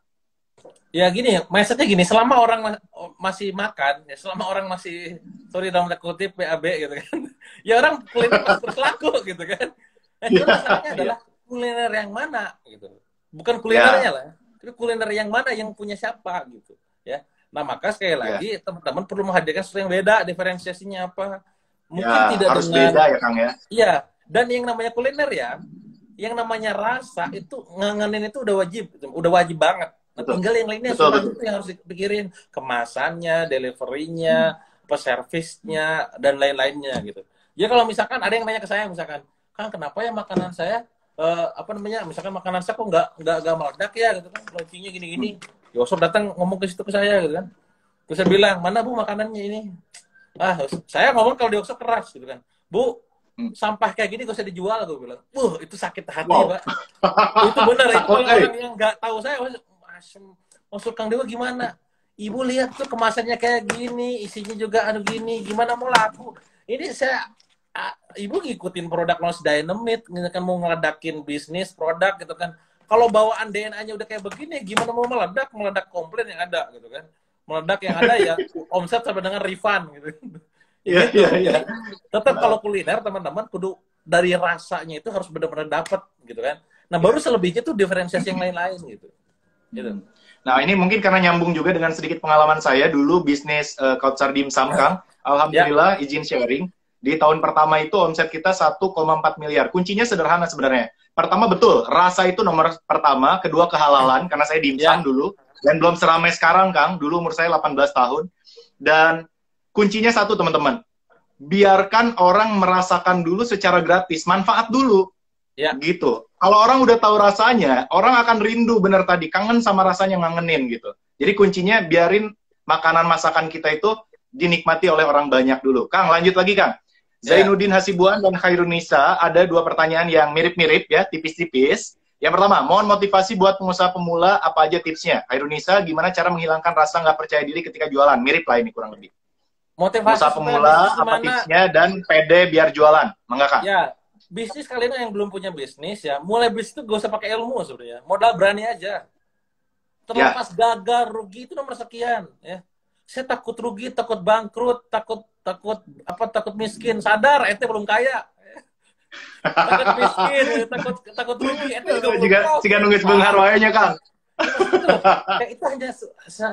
Ya gini, mindsetnya gini, selama orang masih makan, ya selama orang masih, sorry dalam tanda kutip, PAB gitu kan, ya orang kuliner terus laku gitu kan. Nah, itu masalahnya adalah kuliner yang mana gitu. Bukan kulinernya lah, tapi kuliner yang mana yang punya siapa gitu. Ya. Nah, maka sekali lagi teman-teman perlu menghadirkan sesuatu yang beda, diferensiasinya apa. Mungkin tidak harus dengan beda ya, Kang ya. Iya, dan yang namanya kuliner ya, yang namanya rasa itu ngangenin itu udah wajib banget. Nah, tinggal yang lainnya itu yang harus dipikirin, kemasannya, deliverynya, servisnya dan lain-lainnya gitu. Ya kalau misalkan ada yang nanya ke saya misalkan, "Kang, kenapa ya makanan saya misalkan makanan saya kok nggak meledak ya gitu kan, launchingnya gini-gini." Yosef datang ngomong ke situ ke saya gitu kan. Terus saya bilang, "Mana Bu makanannya ini?" Saya ngomong kalau di Yosef keras gitu kan. "Bu, sampah kayak gini gak usah dijual," gue bilang. Itu sakit hati, Pak. Itu benar, itu kalau orang yang nggak tahu saya, maksud Kang Dewa gimana? Ibu lihat tuh kemasannya kayak gini, isinya juga gini, gimana mau laku? Ini ibu ngikutin produk Lost Dynamite, kan mau ngeledakin bisnis produk gitu kan. Kalau bawaan DNA-nya udah kayak begini, gimana mau meledak komplain yang ada gitu kan. Meledak yang ada ya omset sampai dengan refund gitu. Iya. Tetap kalau kuliner teman-teman kudu dari rasanya itu harus benar-benar dapat gitu kan. Nah, baru selebihnya tuh diferensiasi yang lain-lain gitu. Nah, ini mungkin karena nyambung juga dengan sedikit pengalaman saya dulu bisnis Kautsar Dimsum, Kang. Alhamdulillah izin sharing. Di tahun pertama itu omset kita 1,4 miliar. Kuncinya sederhana sebenarnya. Pertama betul, rasa itu nomor pertama, kedua kehalalan, karena saya dimsum dulu, dan belum seramai sekarang, Kang. Dulu umur saya 18 tahun. Dan kuncinya satu, teman-teman. Biarkan orang merasakan dulu secara gratis, manfaat dulu. Gitu. Kalau orang udah tahu rasanya, orang akan rindu bener tadi, kangen sama rasanya, ngangenin gitu. Jadi kuncinya biarin makanan masakan kita itu dinikmati oleh orang banyak dulu. Kang, lanjut lagi, Kang. Zainuddin Hasibuan dan Khairunisa ada dua pertanyaan yang mirip-mirip ya, tipis-tipis. Yang pertama, mohon motivasi buat pengusaha pemula, apa aja tipsnya? Khairunisa, gimana cara menghilangkan rasa nggak percaya diri ketika jualan? Mirip lah ini kurang lebih. Motivasi pengusaha pemula, apa tipsnya, dan pede biar jualan? Mangga, Kang. Ya, bisnis kalian yang belum punya bisnis ya, mulai bisnis itu gak usah pakai ilmu sebenarnya. Modal berani aja. Terlepas gagal, rugi itu nomor sekian ya. Saya takut rugi, takut bangkrut, takut miskin. Sadar, ente belum kaya. Takut miskin, takut rugi. Ente juga nunggu sebentar wayanya, Kang. Kayak itu hanya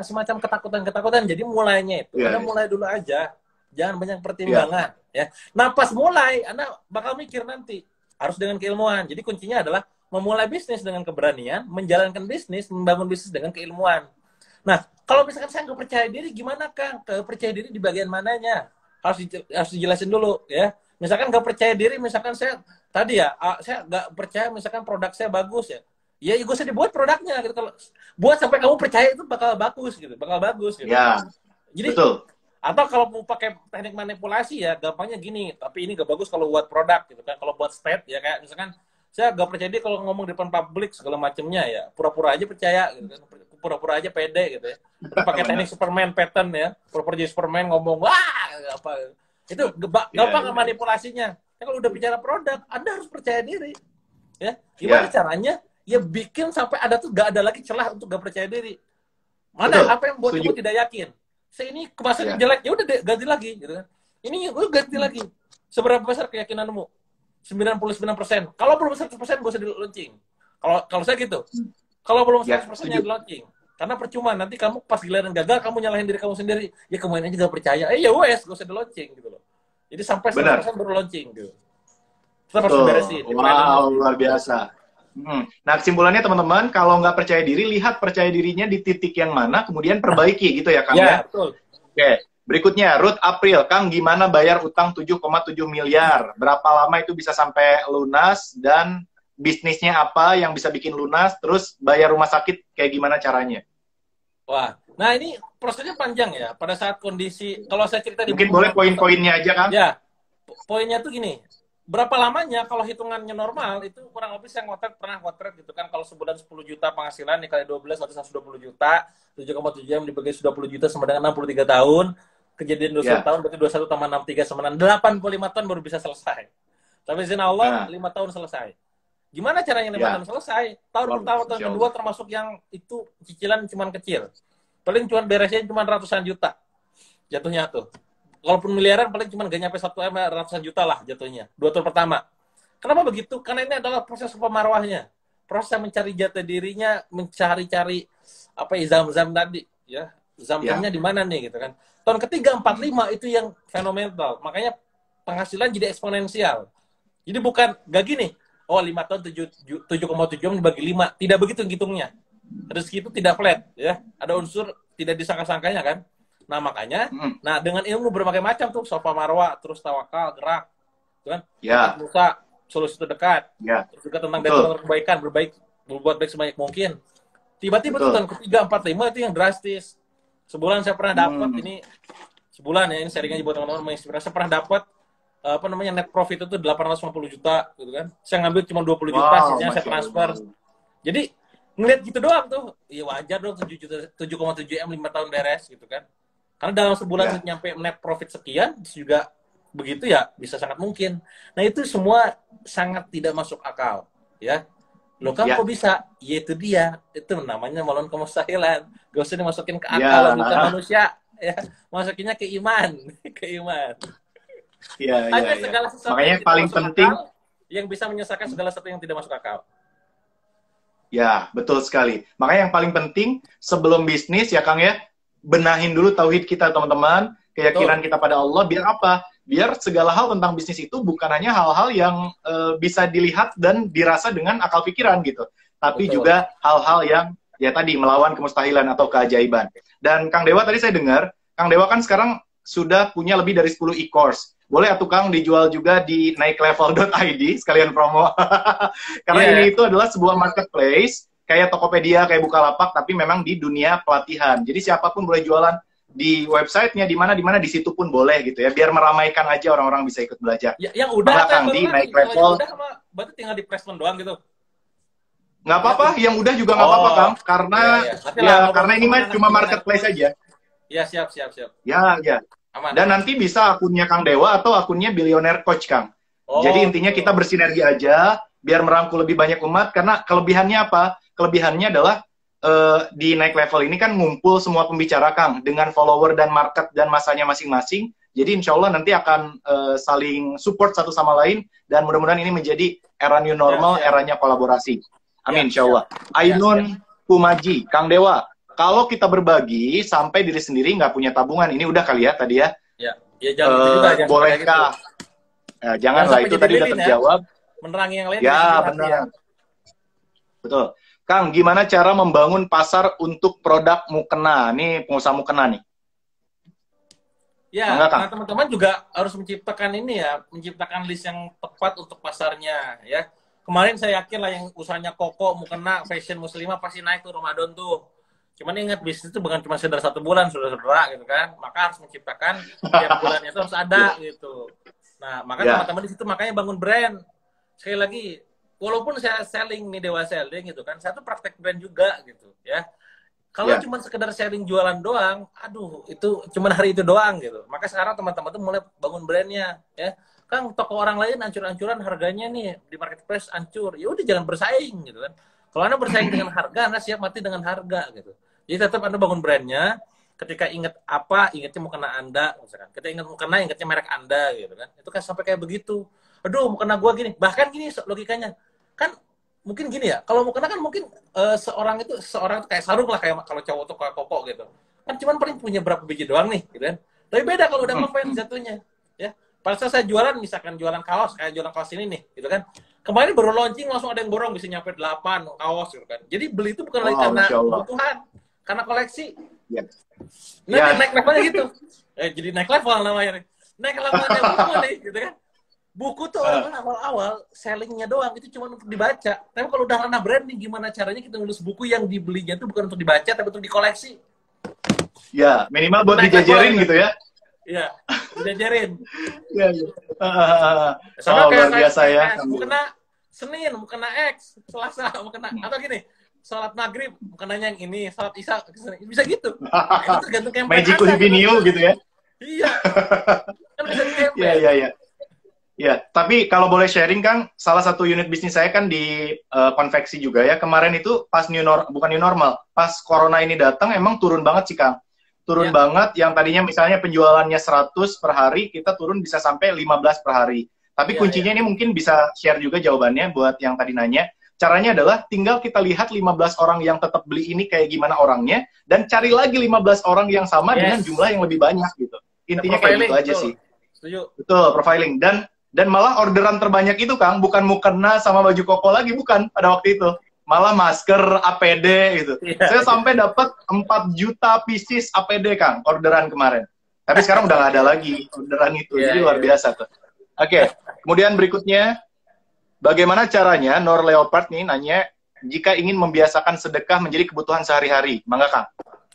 semacam ketakutan. Jadi mulainya itu, Anda mulai dulu aja. Jangan banyak pertimbangan. Ya. Nah, pas mulai, Anda bakal mikir nanti. Harus dengan keilmuan. Jadi kuncinya adalah memulai bisnis dengan keberanian, menjalankan bisnis, membangun bisnis dengan keilmuan. Nah, kalau misalkan saya nggak percaya diri, gimana, Kang? Percaya diri di bagian mananya? Harus dijelasin dulu, ya. Misalkan nggak percaya diri, misalkan saya nggak percaya, misalkan produk saya bagus, ya. Ya, gue usah dibuat produknya, gitu. Kalau buat sampai kamu percaya itu bakal bagus, gitu. Ya, jadi, betul. Atau kalau mau pakai teknik manipulasi, ya, gampangnya gini. Tapi ini nggak bagus kalau buat produk, gitu kan. Kalau buat state, ya kayak misalkan Saya gak percaya dia kalau ngomong di depan publik segala macamnya ya. Pura-pura aja percaya gitu kan. Pura-pura aja pede gitu ya. Pakai teknik Superman pattern ya. Pura-pura jadi Superman ngomong wah apa. Itu gampang manipulasinya. Ya, kalau udah bicara produk, Anda harus percaya diri. Ya, gimana caranya? Ya bikin sampai ada tuh gak ada lagi celah untuk gak percaya diri. Mana apa yang buat kamu tidak yakin? Saya ini kemasannya jelek, ya udah ganti lagi gitu kan. Ini udah ganti lagi. Seberapa besar keyakinanmu? 99%. Kalau belum 100% gak usah di launching. Kalau saya gitu. Kalau belum 100% ya di launching. Karena percuma nanti kamu pas giliran gagal kamu nyalahin diri kamu sendiri. Ya kemarin aja gak percaya. Ya wes gak usah di launching gitu loh. Jadi sampai 100% baru launching gitu. Kita harus beresin. Wow, luar biasa. Nah, kesimpulannya teman-teman, kalau nggak percaya diri, lihat percaya dirinya di titik yang mana, kemudian perbaiki gitu ya, Kang ya? Betul. Oke, berikutnya, Ruth April, Kang, gimana bayar utang 7,7 miliar? Berapa lama itu bisa sampai lunas? Dan bisnisnya apa yang bisa bikin lunas? Terus bayar rumah sakit, kayak gimana caranya? Wah, nah ini prosesnya panjang ya. Pada saat kondisi, kalau saya cerita di mungkin boleh poin-poinnya aja, Kang? Ya, poinnya tuh gini. Berapa lamanya kalau hitungannya normal itu kurang lebih saya pernah ngotret gitu kan, kalau sebulan 10 juta penghasilan dikali 12 berarti 120 juta, 7,7 jam dibagi 20 juta sama dengan 63 tahun, kejadian 21 tahun berarti 21 tambah 63 sama dengan 85 tahun baru bisa selesai. Tapi izin Allah 5 tahun selesai. Gimana caranya 5 tahun selesai? Tahun pertama, tahun kedua termasuk yang itu cicilan cuma kecil. Paling cuma beresnya cuma ratusan juta jatuhnya tuh. Walaupun miliaran paling cuma gak nyampe 1 M, ratusan juta lah jatuhnya. 2 tahun pertama. Kenapa begitu? Karena ini adalah proses pemarwahnya. Proses mencari jati dirinya, mencari-cari apa ya, zam-zam tadi. Ya, zam-zamnya di mana nih gitu kan. Tahun ketiga, 4, 5 itu yang fenomenal. Makanya penghasilan jadi eksponensial. Jadi bukan gak gini, oh 5 tahun 7,7 dibagi 5. Tidak begitu hitungnya. Rezeki itu tidak flat. Ya, ada unsur tidak disangka-sangkanya kan. Nah makanya, nah dengan ilmu berbagai macam tuh, sofa marwah, terus tawakal, gerak, gitu kan? Musa, solusi terdekat, terus juga tentang dari kebaikan, berbuat baik sebanyak mungkin. Tiba-tiba tuh tahun ketiga, 4, 5 itu yang drastis. Sebulan saya pernah dapat ini, sebulan ya, ini sharing aja buat teman-teman menginspirasi. Saya pernah dapat apa namanya net profit itu 850 juta, gitu kan? Saya ngambil cuma 20 juta, sisanya saya transfer. Jadi ngeliat gitu doang tuh, ya wajar dong 7,7 M 5 tahun beres gitu kan. Karena dalam sebulan nyampe net profit sekian, juga begitu ya, bisa sangat mungkin. Nah itu semua sangat tidak masuk akal, ya. Loh kamu kok bisa? Ya itu dia, itu namanya melawan kemustahilan. Gak usah dimasukin ke akal, bukan manusia, ya. Masukinnya ke iman, ke iman. Hanya segala sesuatu makanya yang paling penting akal, yang bisa menyelesaikan segala sesuatu yang tidak masuk akal. Ya, betul sekali. Makanya yang paling penting sebelum bisnis ya Kang ya, benahin dulu tauhid kita teman-teman, keyakinan kita pada Allah, biar apa? Biar segala hal tentang bisnis itu bukan hanya hal-hal yang bisa dilihat dan dirasa dengan akal pikiran gitu, tapi juga hal-hal yang ya tadi melawan kemustahilan atau keajaiban. Dan Kang Dewa tadi saya dengar, Kang Dewa kan sekarang sudah punya lebih dari 10 e-course. Boleh atuh Kang dijual juga di naiklevel.id, sekalian promo. Karena ini itu adalah sebuah marketplace kayak Tokopedia, kayak Bukalapak, tapi memang di dunia pelatihan. Jadi siapapun boleh jualan di websitenya, di mana di situ pun boleh gitu ya, biar meramaikan aja orang-orang bisa ikut belajar. Yang udah Kang di naik level. Berarti tinggal di placement doang gitu. Nggak apa-apa, yang udah juga nggak apa-apa Kang, karena karena ini mah cuma marketplace aja. Ya siap. Ya. Aman. Dan nanti bisa akunnya Kang Dewa atau akunnya Billionaire Coach Kang. Jadi intinya kita bersinergi aja, biar merangkul lebih banyak umat. Karena kelebihannya apa? Kelebihannya adalah di naik level ini kan ngumpul semua pembicara Kang dengan follower dan market dan masanya masing-masing. Jadi insya Allah nanti akan saling support satu sama lain dan mudah-mudahan ini menjadi era new normal, eranya kolaborasi. Amin insya Allah. Ainun Pumaji, Kang Dewa, kalau kita berbagi sampai diri sendiri nggak punya tabungan, ini udah kali ya tadi ya? Ya jangan juga, jangan bolehkah? Gitu. Janganlah itu tadi udah terjawab. Menerangi yang lain. Ya benar. Betul. Kang, gimana cara membangun pasar untuk produk mukena? Ini pengusaha mukena nih. Ya, nah teman-teman juga harus menciptakan ini ya, menciptakan list yang tepat untuk pasarnya ya. Kemarin saya yakin lah yang usahanya koko, mukena, fashion muslimah pasti naik tuh Ramadan tuh. Cuman ingat bisnis itu bukan cuma sekedar 1 bulan, saudara-saudara gitu kan. Maka harus menciptakan tiap bulannya itu harus ada gitu. Nah, maka teman-teman di situ makanya bangun brand. Sekali lagi, walaupun saya selling nih Dewa Selling gitu kan, saya tuh praktek brand juga gitu ya. Kalau Ya. cuma sekedar sharing jualan doang, aduh itu cuma hari itu doang gitu. Maka sekarang teman-teman tuh mulai bangun brandnya ya. Kan toko orang lain ancur-ancuran harganya nih di marketplace ancur. Ya udah jangan bersaing gitu kan. Kalau Anda bersaing dengan harga, Anda siap mati dengan harga gitu. Jadi tetap Anda bangun brandnya. Ketika ingat apa, ingatnya mau kena Anda misalkan. Ketika ingat mau kena, ingatnya merek Anda gitu kan. Itu kan sampai kayak begitu. Aduh, mau kena gua gini. Bahkan gini logikanya. Kan mungkin gini ya, kalau mau kena kan mungkin seorang itu kayak sarung lah, kayak kalau cowok tuh kayak koko gitu kan, cuman paling punya berapa biji doang nih gitu kan. Tapi beda kalau udah ngefans jatuhnya ya. Pada saat saya jualan, misalkan jualan kaos, kayak jualan kaos ini nih gitu kan, kemarin baru launching langsung ada yang borong, bisa nyampe 8 kaos gitu kan. Jadi beli itu bukan lagi karena kebutuhan, karena koleksi Ya. nah naik levelnya gitu, jadi naik level namanya nih, naik levelnya buku nih gitu kan. Buku tuh orang awal-awal sellingnya doang itu cuma untuk dibaca. Tapi kalau udah ranah branding, gimana caranya kita nulis buku yang dibelinya tuh bukan untuk dibaca tapi untuk dikoleksi. Ya, minimal buat dijajarin gitu ya. Iya, dijajarin. Iya, iya. Sama kayak luar biasa ya. mau kena Senin, mau kena X, Selasa, mau kena atau gini, salat maghrib, mau kenanya yang ini, salat isya, bisa gitu. Itu tergantung campaign. Magic New gitu ya. Iya. Kan bisa di campaign. Iya, iya, iya. Ya, tapi kalau boleh sharing Kang, salah satu unit bisnis saya kan di konveksi juga ya. Kemarin itu pas bukan new normal, pas corona ini datang emang turun banget sih Kang. Turun banget, yang tadinya misalnya penjualannya 100 per hari, kita turun bisa sampai 15 per hari. Tapi kuncinya ini mungkin bisa share juga jawabannya buat yang tadi nanya. Caranya adalah tinggal kita lihat 15 orang yang tetap beli ini kayak gimana orangnya, dan cari lagi 15 orang yang sama dengan jumlah yang lebih banyak gitu. Intinya kayak gitu aja sih. Setuju. Betul, profiling. Dan malah orderan terbanyak itu Kang, bukan mukena sama baju koko lagi, bukan pada waktu itu. Malah masker, APD gitu. Saya sampai dapat 4 juta pieces APD Kang, orderan kemarin. Tapi sekarang udah nggak ada lagi orderan itu, jadi luar biasa tuh. Oke, kemudian berikutnya, bagaimana caranya, Nor Leopard nih nanya, jika ingin membiasakan sedekah menjadi kebutuhan sehari-hari, mangga Kang?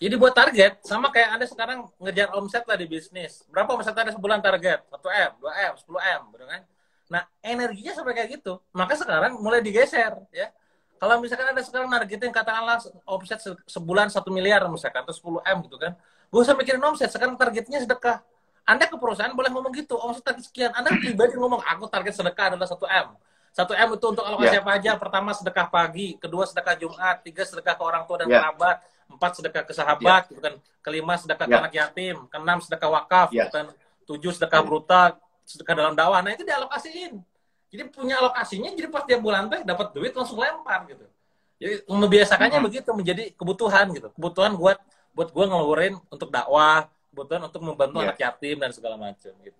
Jadi buat target, sama kayak Anda sekarang ngejar omset lah di bisnis. Berapa omset Anda sebulan target? 1M, 2M, 10M, betul kan? Nah, energinya sampai kayak gitu. Maka sekarang mulai digeser, ya. Kalau misalkan Anda sekarang nargetin katakanlah omset sebulan 1 miliar misalkan, atau 10M gitu kan. Gak usah mikirin omset, sekarang targetnya sedekah. Anda ke perusahaan boleh ngomong gitu, omset target sekian. Anda pribadi ngomong, aku target sedekah adalah 1M. 1M itu untuk alokasi apa aja? Pertama, sedekah pagi. Kedua, sedekah Jumat. 3, sedekah ke orang tua dan kerabat. 4, sedekah ke sahabat, gitu kan. Kelima, sedekah ke anak yatim. Keenam, sedekah wakaf, gitu kan. 7, sedekah bruta, sedekah dalam dakwah. Nah, itu dialokasiin. Jadi punya alokasinya, jadi pas tiap bulan teh dapat duit langsung lempar gitu. Jadi membiasakannya begitu, menjadi kebutuhan gitu. Kebutuhan buat gue ngeluarin untuk dakwah, kebutuhan untuk membantu anak yatim dan segala macam gitu.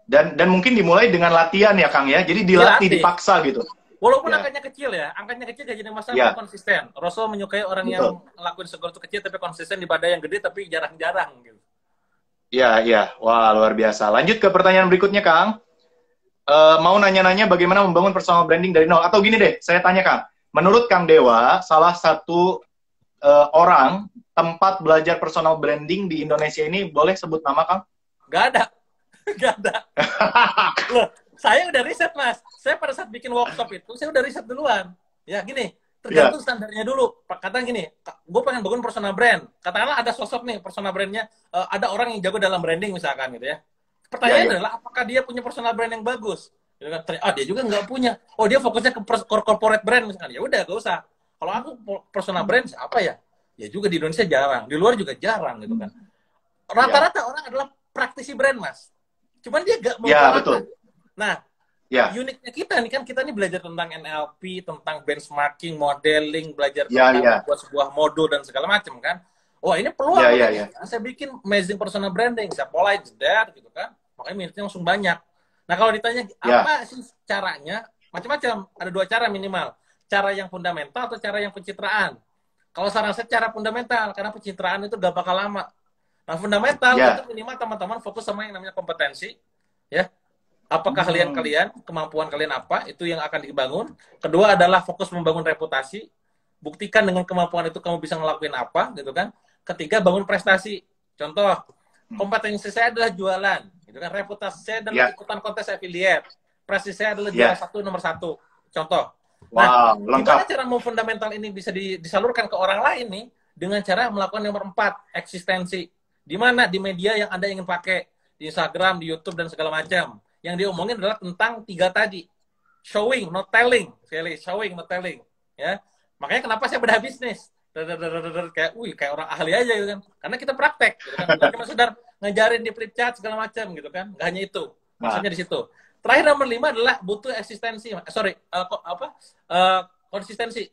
Dan mungkin dimulai dengan latihan ya Kang ya. Jadi dilatih, dipaksa gitu. Walaupun angkanya kecil ya, angkanya kecil gak jadi masalah, konsisten. Rasul menyukai orang yang ngelakuin segala itu kecil tapi konsisten daripada yang gede tapi jarang-jarang gitu. Iya, iya. Wah, luar biasa. Lanjut ke pertanyaan berikutnya Kang. Mau nanya-nanya bagaimana membangun personal branding dari nol. Atau gini deh, saya tanya Kang. Menurut Kang Dewa, salah satu orang tempat belajar personal branding di Indonesia ini boleh sebut nama Kang? Gak ada. Gak ada. Loh, saya udah riset Mas. Saya pada saat bikin workshop itu, saya udah riset duluan. Ya gini, tergantung standarnya dulu. Katakan gini, gue pengen bangun personal brand. Katakanlah ada sosok nih, personal brandnya, ada orang yang jago dalam branding misalkan gitu ya. Pertanyaannya adalah, apakah dia punya personal brand yang bagus? Dia juga nggak punya. Oh, dia fokusnya ke corporate brand misalkan. Ya udah, gak usah. Kalau aku personal brand siapa ya? Ya juga di Indonesia jarang, di luar juga jarang gitu kan. Rata-rata orang adalah praktisi brand Mas. Cuman dia gak mau betul. Nah, uniknya kita nih kan, kita nih belajar tentang NLP, tentang benchmarking, modeling, belajar tentang buat sebuah modul dan segala macam kan. Oh, ini peluang. Saya bikin amazing personal branding, saya polite jeder gitu kan. Makanya minatnya langsung banyak. Nah, kalau ditanya apa sih caranya? Macam-macam. Ada 2 cara minimal. Cara yang fundamental atau cara yang pencitraan. Kalau saran saya cara fundamental, karena pencitraan itu gak bakal lama. Nah, fundamental itu minimal teman-teman fokus sama yang namanya kompetensi, ya. Apa keahlian kalian, kemampuan kalian apa, itu yang akan dibangun. Kedua adalah fokus membangun reputasi. Buktikan dengan kemampuan itu kamu bisa ngelakuin apa, gitu kan. Ketiga, bangun prestasi. Contoh, kompetensi saya adalah jualan, gitu kan. Reputasi saya adalah ikutan kontes affiliate. Prestasi saya adalah juara 1 nomor 1. Contoh. Nah, Wow, gimana lengkap. cara fundamental ini bisa disalurkan ke orang lain nih? Dengan cara melakukan nomor 4, eksistensi. Di mana? Di media yang Anda ingin pakai. Di Instagram, di YouTube, dan segala macam. Yang diomongin adalah tentang 3 tadi. Showing, not telling. Sekali, showing, not telling. Ya. Makanya kenapa saya bedah bisnis. Kayak orang ahli aja gitu kan. Karena kita praktek. Gitu kan. Bukan cuma sekedar ngajarin di flip chart segala macam gitu kan. Nggak hanya itu. Maksudnya di situ. Terakhir nomor 5 adalah butuh eksistensi. Konsistensi.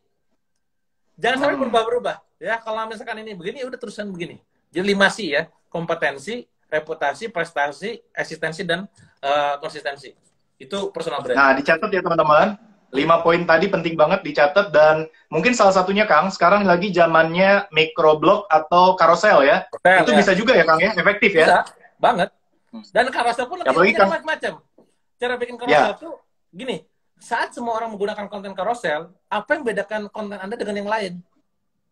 Jangan sampai berubah-berubah. Ya, kalau misalkan ini begini, udah terusan begini. Jadi 5 C ya. Kompetensi, reputasi, prestasi, eksistensi, dan konsistensi. Itu personal brand. Nah, dicatat ya teman-teman. 5 poin tadi penting banget dicatat, dan mungkin salah satunya Kang, sekarang lagi zamannya microblog atau carousel ya. Itu bisa juga ya Kang ya, efektif ya. Bisa, banget. Dan carousel pun nanti macam-macam. Cara bikin carousel tuh gini, saat semua orang menggunakan konten carousel, apa yang bedakan konten Anda dengan yang lain?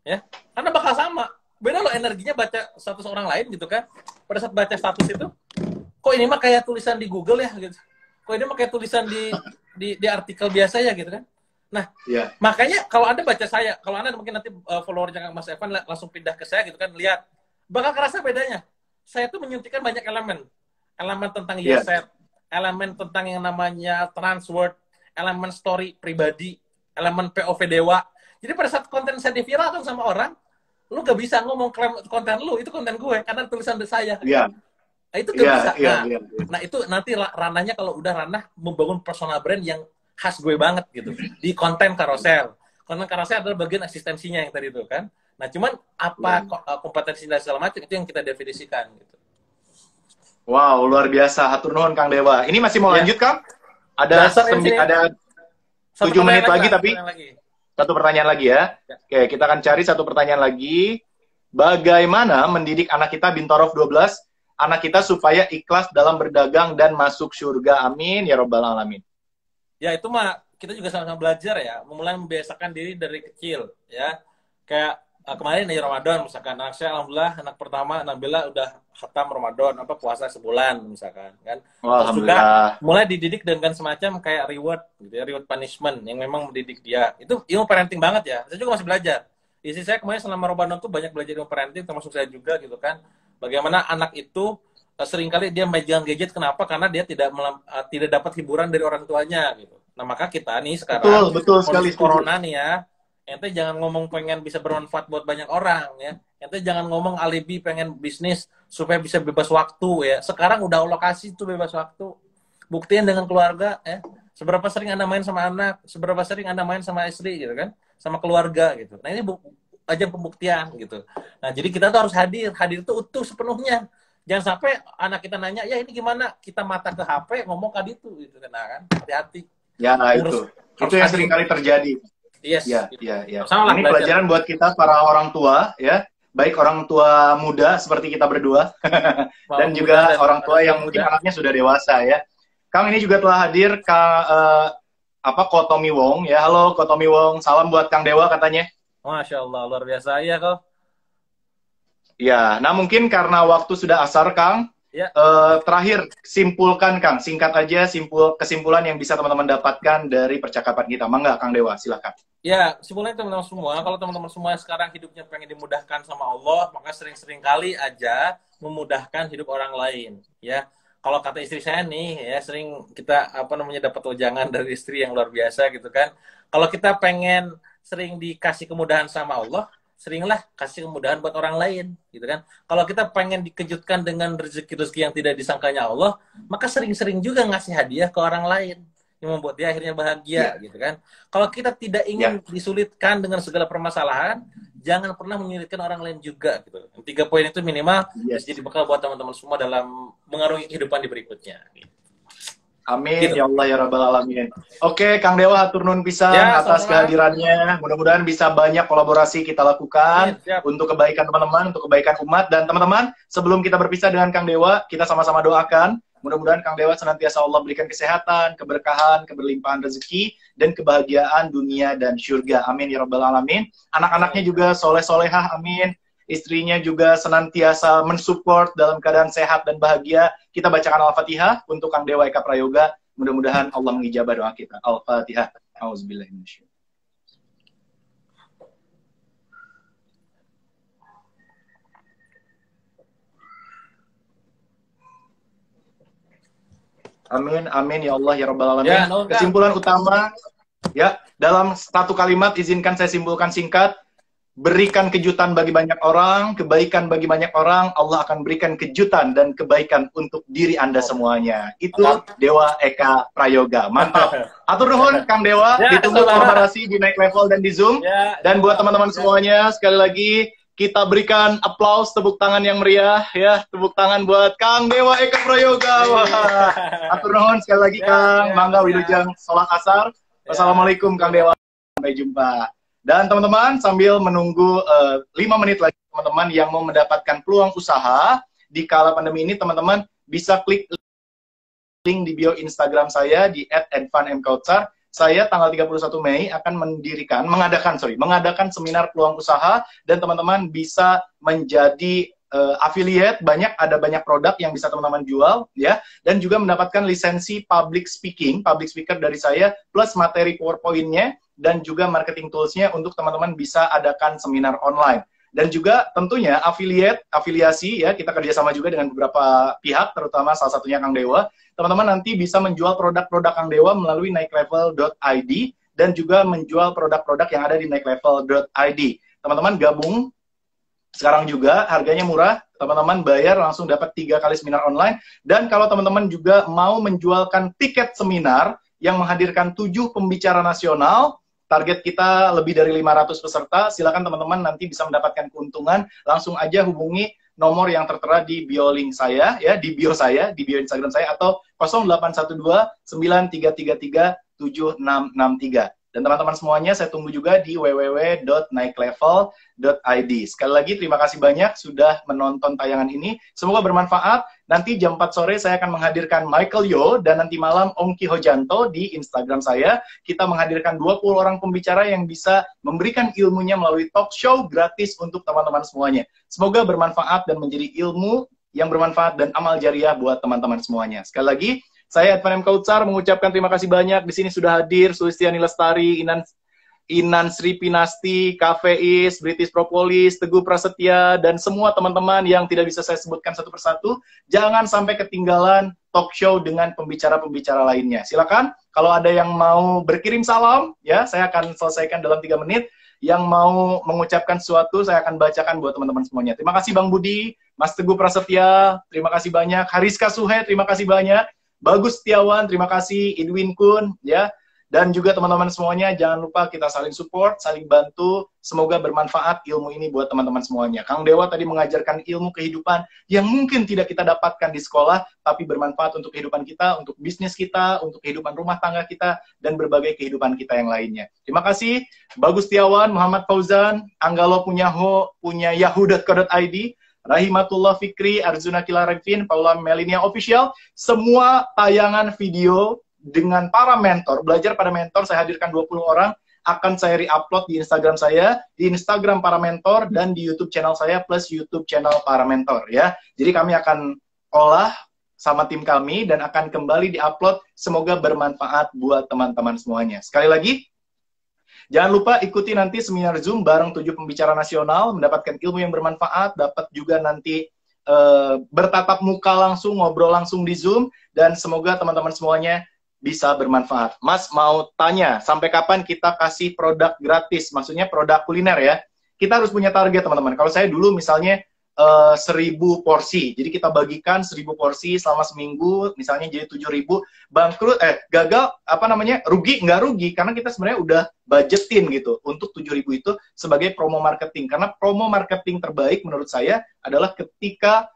Ya, karena bakal sama. Beda loh energinya baca status orang lain gitu kan. Pada saat baca status itu, kok ini mah kayak tulisan di Google ya gitu. Kok ini mah kayak tulisan di artikel biasa ya gitu kan. Nah, makanya kalau Anda baca saya, kalau Anda mungkin nanti followernya Mas Evan langsung pindah ke saya gitu kan, lihat. Bakal kerasa bedanya. Saya tuh menyuntikkan banyak elemen. Elemen tentang set, elemen tentang yang namanya transword, elemen story pribadi, elemen POV dewa. Jadi pada saat konten saya diviralkan sama orang, lu gak bisa ngomong klaim konten lu, itu konten gue, karena tulisan saya. Iya. Nah, itu gak bisa. Nah, itu nanti ranahnya kalau udah ranah membangun personal brand yang khas gue banget gitu. Di konten carousel. Konten carousel adalah bagian eksistensinya yang tadi itu kan. Nah, cuman apa kompetensi dan segala macam itu yang kita definisikan gitu. Wow, luar biasa. Hatur nuhun Kang Dewa. Ini masih mau lanjut Kang? Ada 7 menit lagi tapi satu pertanyaan lagi ya. Oke, kita akan cari satu pertanyaan lagi. Bagaimana mendidik anak kita Bintorof 12, anak kita supaya ikhlas dalam berdagang dan masuk surga? Amin ya robbal alamin. Ya, itu mah kita juga sama-sama belajar ya, mulai membiasakan diri dari kecil ya. Kayak kemarin dari Ramadan misalkan, anak saya alhamdulillah anak pertama Nabila udah khatam Ramadan, puasa sebulan misalkan kan. Terus juga mulai dididik dengan semacam kayak reward gitu ya, reward punishment yang memang mendidik dia. Itu ilmu parenting banget ya. Saya juga masih belajar. Istri saya kemarin selama Ramadan tuh banyak belajar ilmu parenting, termasuk saya juga gitu kan. Bagaimana anak itu seringkali dia megang gadget, kenapa? Karena dia tidak dapat hiburan dari orang tuanya gitu. Nah, maka kita nih sekarang betul sekali corona nih ya. Ente jangan ngomong pengen bisa bermanfaat buat banyak orang ya. Ente jangan ngomong alibi pengen bisnis supaya bisa bebas waktu ya. Sekarang udah alokasi tuh bebas waktu. Buktiin dengan keluarga ya. Seberapa sering Anda main sama anak, seberapa sering Anda main sama istri gitu kan, sama keluarga gitu. Nah, ini ajang pembuktian gitu. Nah, jadi kita tuh harus hadir itu utuh sepenuhnya. Jangan sampai anak kita nanya, "Ya, ini gimana?" Kita mata ke HP ngomong kali itu gitu kan. Hati-hati. Ya, itu yang sering kali terjadi. Yes. Ya. Ini pelajaran buat kita para orang tua ya, baik orang tua muda seperti kita berdua dan juga orang tua yang mungkin anaknya sudah dewasa ya. Kang ini juga telah hadir Ko Tommy Wong ya. Halo Ko Tommy Wong, salam buat Kang Dewa katanya. Masya Allah, luar biasa ya kok. Ya, nah mungkin karena waktu sudah asar Kang. Ya. Terakhir, simpulkan Kang, singkat aja kesimpulan yang bisa teman-teman dapatkan dari percakapan kita. Mangga Kang Dewa, silakan. Ya, simpulnya teman-teman semua, kalau teman-teman semua sekarang hidupnya pengen dimudahkan sama Allah, maka sering-sering kali aja memudahkan hidup orang lain. Ya, kalau kata istri saya nih, ya sering kita dapat wejangan dari istri yang luar biasa gitu kan. Kalau kita pengen sering dikasih kemudahan sama Allah, seringlah kasih kemudahan buat orang lain, gitu kan. Kalau kita pengen dikejutkan dengan rezeki-rezeki yang tidak disangkanya Allah, maka sering-sering juga ngasih hadiah ke orang lain yang membuat dia akhirnya bahagia, gitu kan. Kalau kita tidak ingin disulitkan dengan segala permasalahan, jangan pernah menyulitkan orang lain juga, gitu. 3 poin itu minimal jadi bekal buat teman-teman semua dalam mengarungi kehidupan di berikutnya. Gitu. Amin gitu. Ya Allah ya Rabbal Alamin. Oke, Kang Dewa hatur nuhun pisan atas kehadirannya. Mudah-mudahan bisa banyak kolaborasi kita lakukan untuk kebaikan teman-teman, untuk kebaikan umat. Dan teman-teman, sebelum kita berpisah dengan Kang Dewa, kita sama-sama doakan. Mudah-mudahan Kang Dewa senantiasa Allah berikan kesehatan, keberkahan, keberlimpahan rezeki, dan kebahagiaan dunia dan surga. Amin ya Rabbal Alamin. Anak-anaknya juga soleh-solehah. Amin. Istrinya juga senantiasa mensupport dalam keadaan sehat dan bahagia. Kita bacakan Al-Fatihah untuk Kang Dewa Eka Prayoga. Mudah-mudahan Allah mengijabah doa kita. Al-Fatihah. Auzubillahi minasyaitonir. Amin, amin ya Allah ya Rabbal Alamin. Ya, no, Kang. Kesimpulan utama, ya, dalam satu kalimat izinkan saya simpulkan singkat. Berikan kejutan bagi banyak orang, kebaikan bagi banyak orang, Allah akan berikan kejutan dan kebaikan untuk diri Anda semuanya. Itu Dewa Eka Prayoga. Mantap. Atur nuhun Kang Dewa, Ya, ditunggu saudara. kolaborasi di Naik Level dan di Zoom. Ya, Dan buat teman-teman semuanya, sekali lagi kita berikan aplaus, tepuk tangan yang meriah ya, tepuk tangan buat Kang Dewa Eka Prayoga. Wah. Atur nuhun sekali lagi Ya, Kang, ya, mangga ya. wilujeng salat asar. Ya. Wassalamualaikum Kang Dewa. Sampai jumpa. Dan teman-teman, sambil menunggu 5 menit lagi teman-teman yang mau mendapatkan peluang usaha di kala pandemi ini, teman-teman bisa klik link di bio Instagram saya di @edvanmkautsar. Saya tanggal 31 Mei akan mengadakan seminar peluang usaha, dan teman-teman bisa menjadi affiliate. Ada banyak produk yang bisa teman-teman jual ya, dan juga mendapatkan lisensi public speaker dari saya, plus materi PowerPoint-nya dan juga marketing tools-nya untuk teman-teman bisa adakan seminar online. Dan juga tentunya afiliasi ya, kita kerjasama juga dengan beberapa pihak, terutama salah satunya Kang Dewa. Teman-teman nanti bisa menjual produk-produk Kang Dewa melalui naiklevel.id dan juga menjual produk-produk yang ada di naiklevel.id. Teman-teman gabung sekarang juga, harganya murah, teman-teman bayar langsung dapat 3 kali seminar online. Dan kalau teman-teman juga mau menjualkan tiket seminar yang menghadirkan 7 pembicara nasional, target kita lebih dari 500 peserta, silakan teman-teman nanti bisa mendapatkan keuntungan, langsung aja hubungi nomor yang tertera di bio link saya, ya, di bio Instagram saya, atau 0812 9333 7663. Dan teman-teman semuanya, saya tunggu juga di www.naiklevel.id. Sekali lagi, terima kasih banyak sudah menonton tayangan ini. Semoga bermanfaat. Nanti jam 4 sore saya akan menghadirkan Michael Yo, dan nanti malam Ongki Hojanto di Instagram saya. Kita menghadirkan 20 orang pembicara yang bisa memberikan ilmunya melalui talk show gratis untuk teman-teman semuanya. Semoga bermanfaat dan menjadi ilmu yang bermanfaat dan amal jariah buat teman-teman semuanya. Sekali lagi, saya Edvan M. Kautsar mengucapkan terima kasih banyak. Di sini sudah hadir Sulistiani Lestari, Inan Sri Pinasti, Kafeis, British Propolis, Teguh Prasetya, dan semua teman-teman yang tidak bisa saya sebutkan satu persatu. Jangan sampai ketinggalan talk show dengan pembicara-pembicara lainnya. Silakan, kalau ada yang mau berkirim salam, ya, saya akan selesaikan dalam 3 menit. Yang mau mengucapkan sesuatu, saya akan bacakan buat teman-teman semuanya. Terima kasih Bang Budi, Mas Teguh Prasetya, terima kasih banyak. Hariska Suhe, terima kasih banyak. Bagus Setiawan, terima kasih. Edwin Kun, ya. Dan juga teman-teman semuanya, jangan lupa kita saling support, saling bantu. Semoga bermanfaat ilmu ini buat teman-teman semuanya. Kang Dewa tadi mengajarkan ilmu kehidupan yang mungkin tidak kita dapatkan di sekolah, tapi bermanfaat untuk kehidupan kita, untuk bisnis kita, untuk kehidupan rumah tangga kita, dan berbagai kehidupan kita yang lainnya. Terima kasih. Bagus Setiawan, Muhammad Fauzan, Anggalo punya yahoo.co.id, Rahimatullah Fikri, Arzuna Kilarevin, Paula Melinia Official, semua tayangan video dengan para mentor, belajar pada mentor, saya hadirkan 20 orang, akan saya re-upload di Instagram saya, di Instagram para mentor, dan di YouTube channel saya, plus YouTube channel para mentor, ya. Jadi kami akan olah sama tim kami, dan akan kembali di-upload, semoga bermanfaat buat teman-teman semuanya. Sekali lagi, jangan lupa ikuti nanti seminar Zoom bareng 7 pembicara nasional, mendapatkan ilmu yang bermanfaat, dapat juga nanti bertatap muka langsung, ngobrol langsung di Zoom, dan semoga teman-teman semuanya bisa bermanfaat. Mas mau tanya, sampai kapan kita kasih produk gratis? Maksudnya produk kuliner ya. Kita harus punya target teman-teman. Kalau saya dulu misalnya 1000 porsi, jadi kita bagikan 1000 porsi selama seminggu, misalnya jadi 7000, bangkrut, gagal, rugi, nggak rugi, karena kita sebenarnya udah budgetin gitu, untuk 7000 itu sebagai promo marketing, karena promo marketing terbaik menurut saya adalah ketika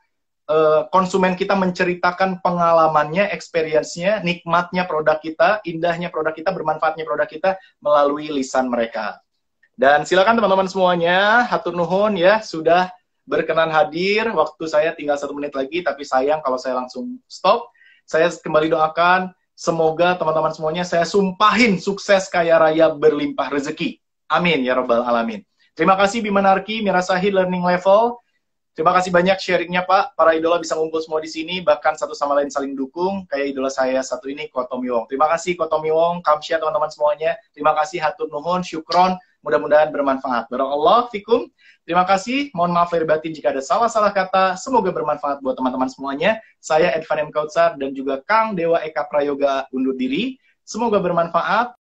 konsumen kita menceritakan pengalamannya, experience-nya, nikmatnya produk kita, indahnya produk kita, bermanfaatnya produk kita melalui lisan mereka. Dan silakan teman-teman semuanya, hatur nuhun ya, sudah berkenan hadir. Waktu saya tinggal 1 menit lagi, tapi sayang kalau saya langsung stop. Saya kembali doakan, semoga teman-teman semuanya saya sumpahin sukses kaya raya berlimpah rezeki. Amin ya rabbal alamin. Terima kasih Bimanarki, Mirasahid Learning Level. Terima kasih banyak sharingnya Pak. Para idola bisa ngumpul semua di sini, bahkan satu sama lain saling dukung. Kayak idola saya satu ini, Ko Tommy Wong. Terima kasih Ko Tommy Wong, Kamsya teman-teman semuanya. Terima kasih Hatur Nuhun, Syukron. Mudah-mudahan bermanfaat. Barakallah fikum. Terima kasih. Mohon maaf lahir batin jika ada salah-salah kata. Semoga bermanfaat buat teman-teman semuanya. Saya Edvan M. Kautsar dan juga Kang Dewa Eka Prayoga undur diri. Semoga bermanfaat.